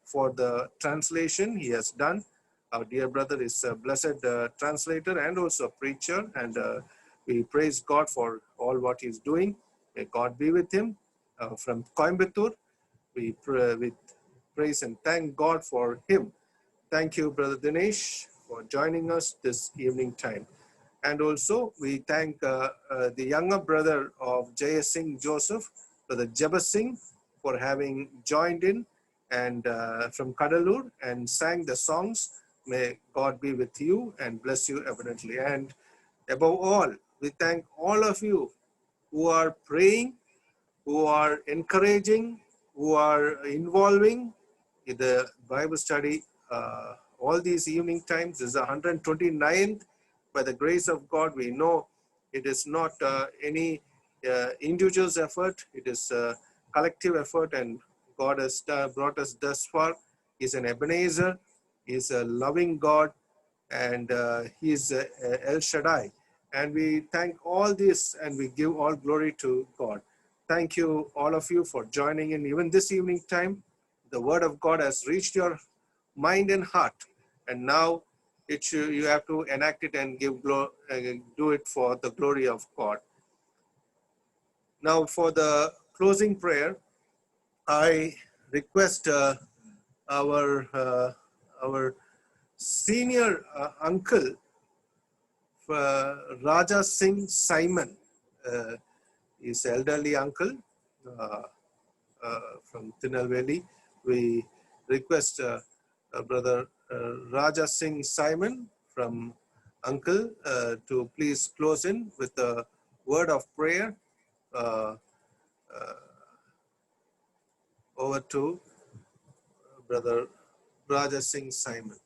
for the translation he has done. Our dear brother is a blessed translator and also a preacher, and we praise God for all what he's doing. May God be with him. From Coimbatore, we praise and thank God for him. Thank you, Brother Dinesh, for joining us this evening time. And also, we thank the younger brother of Jay Singh Joseph, Brother Jabba Singh, for having joined in and from Kadalur and sang the songs. May God be with you and bless you abundantly. And above all, we thank all of you who are praying, who are encouraging, who are involving in the Bible study all these evening times. This is the 129th. By the grace of God, we know it is not any individual's effort. It is a collective effort, and God has brought us thus far. He's an Ebenezer. He's a loving God, and He's El Shaddai. And we thank all this, and we give all glory to God. Thank you, all of you, for joining in even this evening time. The word of God has reached your mind and heart, and now you have to enact it and do it for the glory of God. Now for the closing prayer, I request our senior uncle, Raja Singh Simon, is elderly uncle from Tinalveli. We request brother Raja Singh Simon from uncle to please close in with a word of prayer. Over to brother Raja Singh Simon.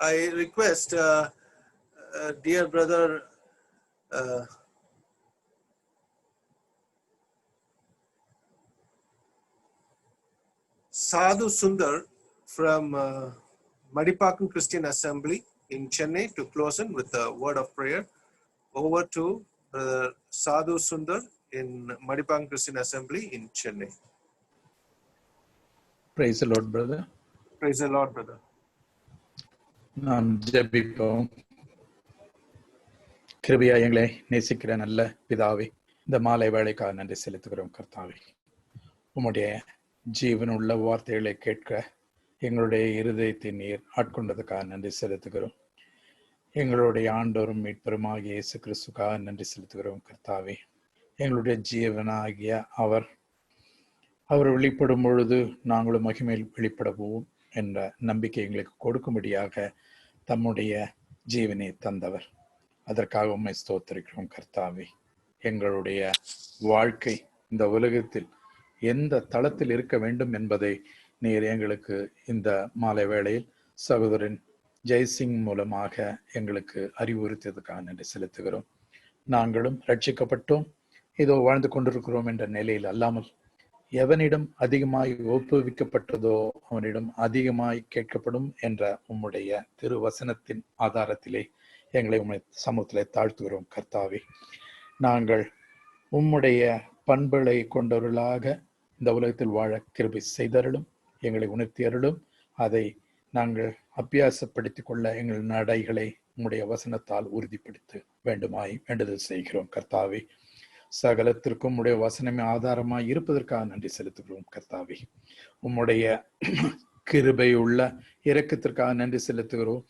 I request dear brother Sadhu Sundar from Madipakam Christian Assembly in Chennai to close in with a word of prayer. Over to brother Sadhu Sundar in Madipakam Christian Assembly in Chennai. Praise the Lord, brother. Praise the Lord, brother. நாம் ஜெபிப்போம். கிருபையா எங்களை நேசிக்கிற நல்ல பிதாவே, இந்த மாலை வேளைக்காக நன்றி செலுத்துகிறோம் கர்த்தாவே. உம்முடைய ஜீவனுள்ள வார்த்தைகளை கேட்க எங்களுடைய இருதயத்தை நீர் ஆட்கொண்டதுக்காக நன்றி செலுத்துகிறோம். எங்களுடைய ஆண்டோரும் மீட்பெருமாகிய இயேசு கிறிஸ்துக்காக நன்றி செலுத்துகிறோம் கர்த்தாவே. எங்களுடைய ஜீவனாகிய அவர் வெளிப்படும் பொழுது நாங்களும் மகிமையில் வெளிப்படவும் என்ற நம்பிக்கை எங்களுக்கு கொடுக்கும்படியாக தம்முடைய ஜீவனை தந்தவர். அதற்காக உம்மை ஸ்தோத்திரிக்கிறோம் கர்த்தாவே. எங்களுடைய வாழ்க்கை இந்த உலகத்தில் எந்த தளத்தில் இருக்க வேண்டும் என்பதை நீர் எங்களுக்கு இந்த மாலை வேளையில் சகோதரன் ஜெய்சிங் மூலமாக எங்களுக்கு அறிவுறுத்தியதுக்காக நன்றி செலுத்துகிறோம். நாங்களும் ரட்சிக்கப்பட்டோம், இதோ வாழ்ந்து கொண்டிருக்கிறோம் என்ற நிலையில் அல்லாமல் எவனிடம் அதிகமாய் ஒப்புவிக்கப்பட்டதோ அவனிடம் அதிகமாய் கேட்கப்படும் என்ற உம்முடைய திருவசனத்தின் ஆதாரத்திலே எங்களை உம்முடைய சமூகத்திலே தாழ்த்துகிறோம் கர்த்தாவே. நாங்கள் உம்முடைய பண்புகளை கொண்டவர்களாக இந்த உலகத்தில் வாழ கிருபை செய்தருளும், எங்களை உணர்த்தியருளும். அதை நாங்கள் அபியாசப்படுத்திக் கொள்ள எங்கள் நடைகளை உம்முடைய வசனத்தால் உறுதிப்படுத்த வேண்டுமாய் வேண்டுதல் செய்கிறோம் கர்த்தாவே. சகலத்திற்கும் உம்முடைய வசனமே ஆதாரமாய் இருப்பதற்காக நன்றி செலுத்துகிறோம் கர்த்தாவே. உம்முடைய கிருபையுள்ள இரக்கத்திற்காக நன்றி செலுத்துகிறோம்.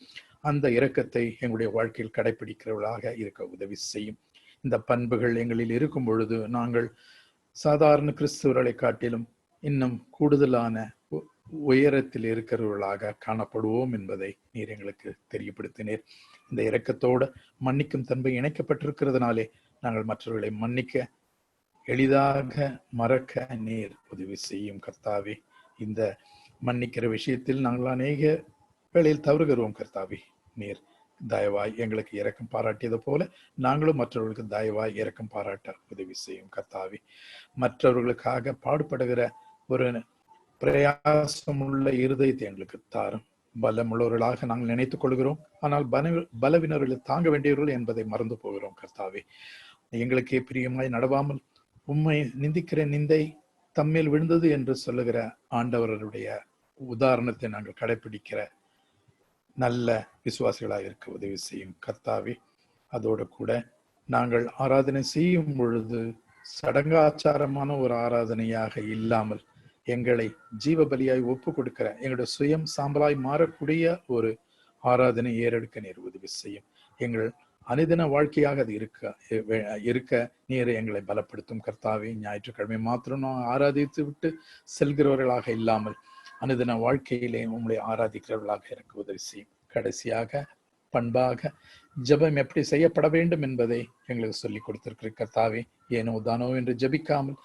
அந்த இரக்கத்தை எங்களுடைய வாழ்க்கையில் கடைபிடிக்கிறவர்களாக இருக்க உதவி செய்யும். இந்த பண்புகள் எங்களில் இருக்கும் பொழுது நாங்கள் சாதாரண கிறிஸ்துவர்களை காட்டிலும் இன்னும் கூடுதலான உயரத்தில் இருக்கிறவர்களாக காணப்படுவோம் என்பதை நீர் எங்களுக்கு தெரியப்படுத்தினீர். இந்த இரக்கத்தோடு மன்னிக்கும் தன்மை இணைக்கப்பட்டிருக்கிறதுனாலே நாங்கள் மற்றவர்களை மன்னிக்க எளிதாக மறக்க நீர் உதவி செய்யும் கர்த்தாவே. இந்த மன்னிக்கிற விஷயத்தில் நாங்கள் அநேக வேளையில் தவறுகிறோம் கர்த்தாவே. நீர் தயவாய் எங்களுக்கு இரக்கம் பாராட்டியது போல நாங்களும் மற்றவர்களுக்கு தயவாய் இரக்கம் பாராட்ட உதவி செய்யும் கர்த்தாவே. மற்றவர்களுக்காக பாடுபடுகிற ஒரு பிரயாசமுள்ள இருதயத்தை எங்களுக்கு தாரும். பலமுள்ளவர்களாக நாங்கள் நினைத்துக் கொள்கிறோம், ஆனால் பலவினர்களை தாங்க வேண்டியவர்கள் என்பதை மறந்து போகிறோம் கர்த்தாவே. எங்களுக்கே பிரியமாய் நடவாமல் உம்மை நிந்திக்கிற நிந்தை தம்மேல் விழுந்தது என்று சொல்லுகிற ஆண்டவருடைய உதாரணத்தை நாங்கள் கடைபிடிக்கிற நல்ல விசுவாசிகளாக இருக்க உதவி செய்யும் கர்த்தாவே. அதோடு கூட நாங்கள் ஆராதனை செய்யும் பொழுது சடங்காச்சாரமான ஒரு ஆராதனையாக இல்லாமல் எங்களை ஜீவ பலியாய் ஒப்பு கொடுக்கிற எங்களுடைய சுயம் சாம்பலாய் மாறக்கூடிய ஒரு ஆராதனை ஏறெடுக்க நீர் உதவி செய்யும். எங்கள் அனுதின வாழ்க்கையாக அது இருக்க நீர் எங்களை பலப்படுத்தும் கர்த்தாவே. ஞாயிற்றுக்கிழமை மாத்திரம் நாம் ஆராதித்து விட்டு செல்கிறவர்களாக இல்லாமல் அனுதின வாழ்க்கையிலே உங்களை ஆராதிக்கிறவர்களாக இருக்க உதவி செய்யும். கடைசியாக பண்பாக ஜெபம் எப்படி செய்யப்பட வேண்டும் என்பதை எங்களுக்கு சொல்லி கொடுத்திருக்கிற கர்த்தாவே. ஏனோ தானோ என்று ஜெபிக்காமல்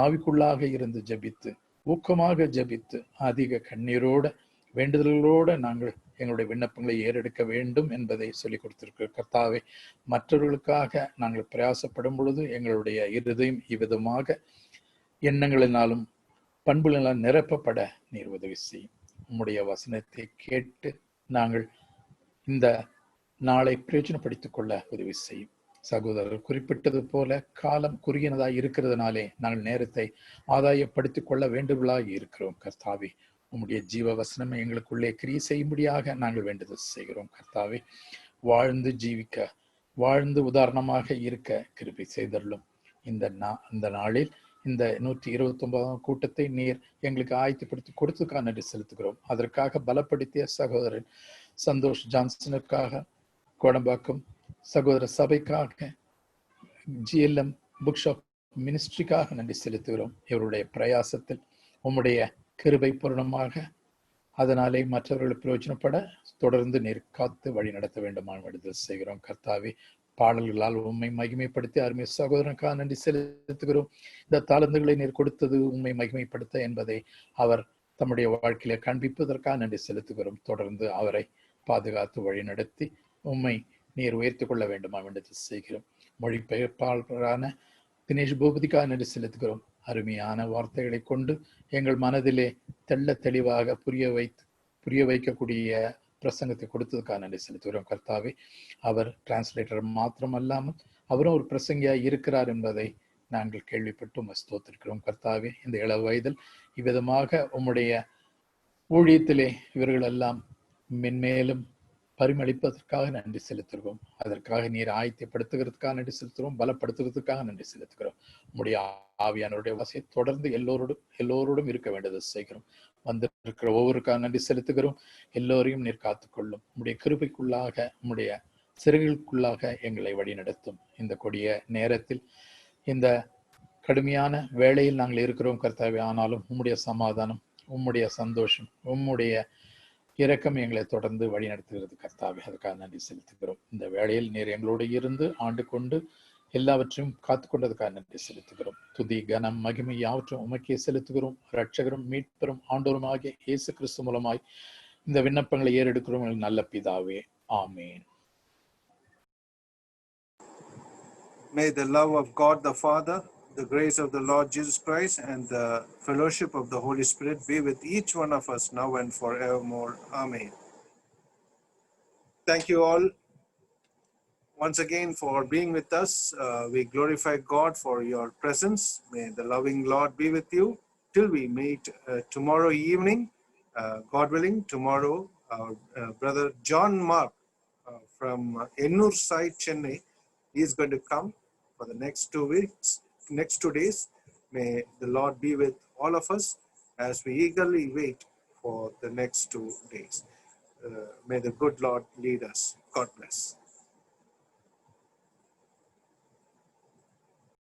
ஆவிக்குள்ளாக இருந்து ஜெபித்து ஊக்கமாக ஜெபித்து அதிக கண்ணீரோட வேண்டுதல்களோடு நாங்கள் எங்களுடைய விண்ணப்பங்களை ஏறெடுக்க வேண்டும் என்பதை சொல்லிக் கொடுத்திருக்கிற கர்த்தாவே. மற்றவர்களுக்காக நாங்கள் பிரயாசப்படும் பொழுது எங்களுடைய இருதயம் இவ்விதமாக எண்ணங்களினாலும் பண்புகளினால் நிரப்பப்பட நீர் உதவி செய்யும். உம்முடைய வசனத்தை கேட்டு நாங்கள் இந்த நாளை பிரயோஜனப்படுத்திக் கொள்ள உதவி செய்யும். சகோதரர் குறிப்பிட்டது போல காலம் குறுகினதாய் இருக்கிறதுனாலே நாங்கள் நேரத்தை ஆதாயப்படுத்திக் கொள்ள வேண்டுகளாய் இருக்கிறோம் கர்த்தாவே. உம்முடைய ஜீவ வசனம் எங்களுக்குள்ளே கிரியை செய்யும்படியாக நாங்கள் வேண்டுதல் செய்கிறோம் கர்த்தாவே. வாழ்ந்து ஜீவிக்க, வாழ்ந்து உதாரணமாக இருக்க கிருபை செய்தருளும். இந்த நாளில் இந்த 129ஆம் கூட்டத்தை நீர் எங்களுக்கு ஆயத்தப்படுத்தி கொடுத்ததுக்காக நன்றி செலுத்துகிறோம். அதற்காக பலப்படுத்திய சகோதரன் சந்தோஷ் ஜான்சனுக்காக, கோடம்பாக்கம் சகோதர சபைக்காக, GLM புக் ஷாப் மினிஸ்ட்ரிக்காக நன்றி செலுத்துகிறோம். இவருடைய பிரயாசத்தில் உம்முடைய கிருபை பூரணமாக அதனாலே மற்றவர்கள் பிரயோஜனப்பட தொடர்ந்து நீர் காத்து வழி நடத்த வேண்டுமான வேண்டுதல் செய்கிறோம் கர்த்தாவே. பாடல்களால் உண்மை மகிமைப்படுத்தி அருமை சகோதரனுக்காக நன்றி செலுத்துகிறோம். இந்த தாளந்துகளை நீர் கொடுத்தது உண்மை மகிமைப்படுத்த என்பதை அவர் தம்முடைய வாழ்க்கையில காண்பிப்பதற்காக நன்றி செலுத்துகிறோம். தொடர்ந்து அவரை பாதுகாத்து வழி நடத்தி உண்மை நீர் உயர்த்தி கொள்ள வேண்டுமா வேண்டுதல் செய்கிறோம். மொழிபெயர்ப்பாளரான தினேஷ் பூபதிக்காக நன்றி செலுத்துகிறோம். அருமையான வார்த்தைகளை கொண்டு எங்கள் மனதிலே தெள்ள தெளிவாக புரிய வைக்கக்கூடிய பிரசங்கத்தை கொடுத்ததுக்காக நன்றி செலுத்துகிறோம் கர்த்தாவே. அவர் டிரான்ஸ்லேட்டர் மாத்திரம் அல்லாமல் அவரும் ஒரு பிரசங்கியா இருக்கிறார் என்பதை நாங்கள் கேள்விப்பட்டு ஸ்தோத்திரிக்கிறோம் கர்த்தாவே. இந்த இளவு வயதில் இவ்விதமாக உம்முடைய ஊழியத்திலே இவர்கள் எல்லாம் மென்மேலும் பரிமளிப்பதற்காக நன்றி செலுத்துகிறோம். அதற்காக நீர் ஆயத்தப்படுத்துகிறதுக்காக நன்றி செலுத்துகிறோம். பலப்படுத்துவதற்காக நன்றி செலுத்துகிறோம். உம்முடைய ஆவியானவருடைய வசையை தொடர்ந்து எல்லோரோடும் இருக்க வேண்டியது செய்கிறோம். வந்திருக்கிற ஒவ்வொருக்காக நன்றி செலுத்துகிறோம். எல்லோரையும் நீர் காத்துக்கொள்ளும். உம்முடைய கிருபைக்குள்ளாக, உம்முடைய சிறைகளுக்குள்ளாக எங்களை வழி நடத்தும். இந்த கொடிய நேரத்தில், இந்த கடுமையான வேளையில் நாங்கள் இருக்கிறோம் கர்த்தாவே. ஆனாலும் உம்முடைய சமாதானம், உம்முடைய சந்தோஷம், உம்முடைய இரக்கம் எங்களை தொடர்ந்து வழி நடத்துகிறது கர்த்தாவே. அதுக்காக நன்றி செலுத்துகிறோம். இந்த வேளையில் நீர் எங்களோடு இருந்து ஆண்டு கொண்டு எல்லாவற்றையும் காத்து கொண்டதுக்காக நன்றி செலுத்துகிறோம். துதி கனம் மகிமை யாவற்றும் உமக்கே செலுத்துகிறோம். ரட்சகரும் மீட்பெரும் ஆண்டோருமாகிய இயேசு கிறிஸ்து மூலமாய் இந்த விண்ணப்பங்களை ஏறெடுக்கிறோம் நல்ல பிதாவே. ஆமேன். May the love of God the Father, the grace of the Lord Jesus Christ, and the fellowship of the Holy Spirit be with each one of us now and forevermore. Amen. Thank you all once again for being with us. We glorify God for your presence. May the loving Lord be with you till we meet tomorrow evening. God willing, tomorrow our brother John Mark from Ennur side, Chennai, he is going to come for the next 2 weeks, next 2 days. May the Lord be with all of us as we eagerly wait for the next 2 days. May the good Lord lead us. God bless.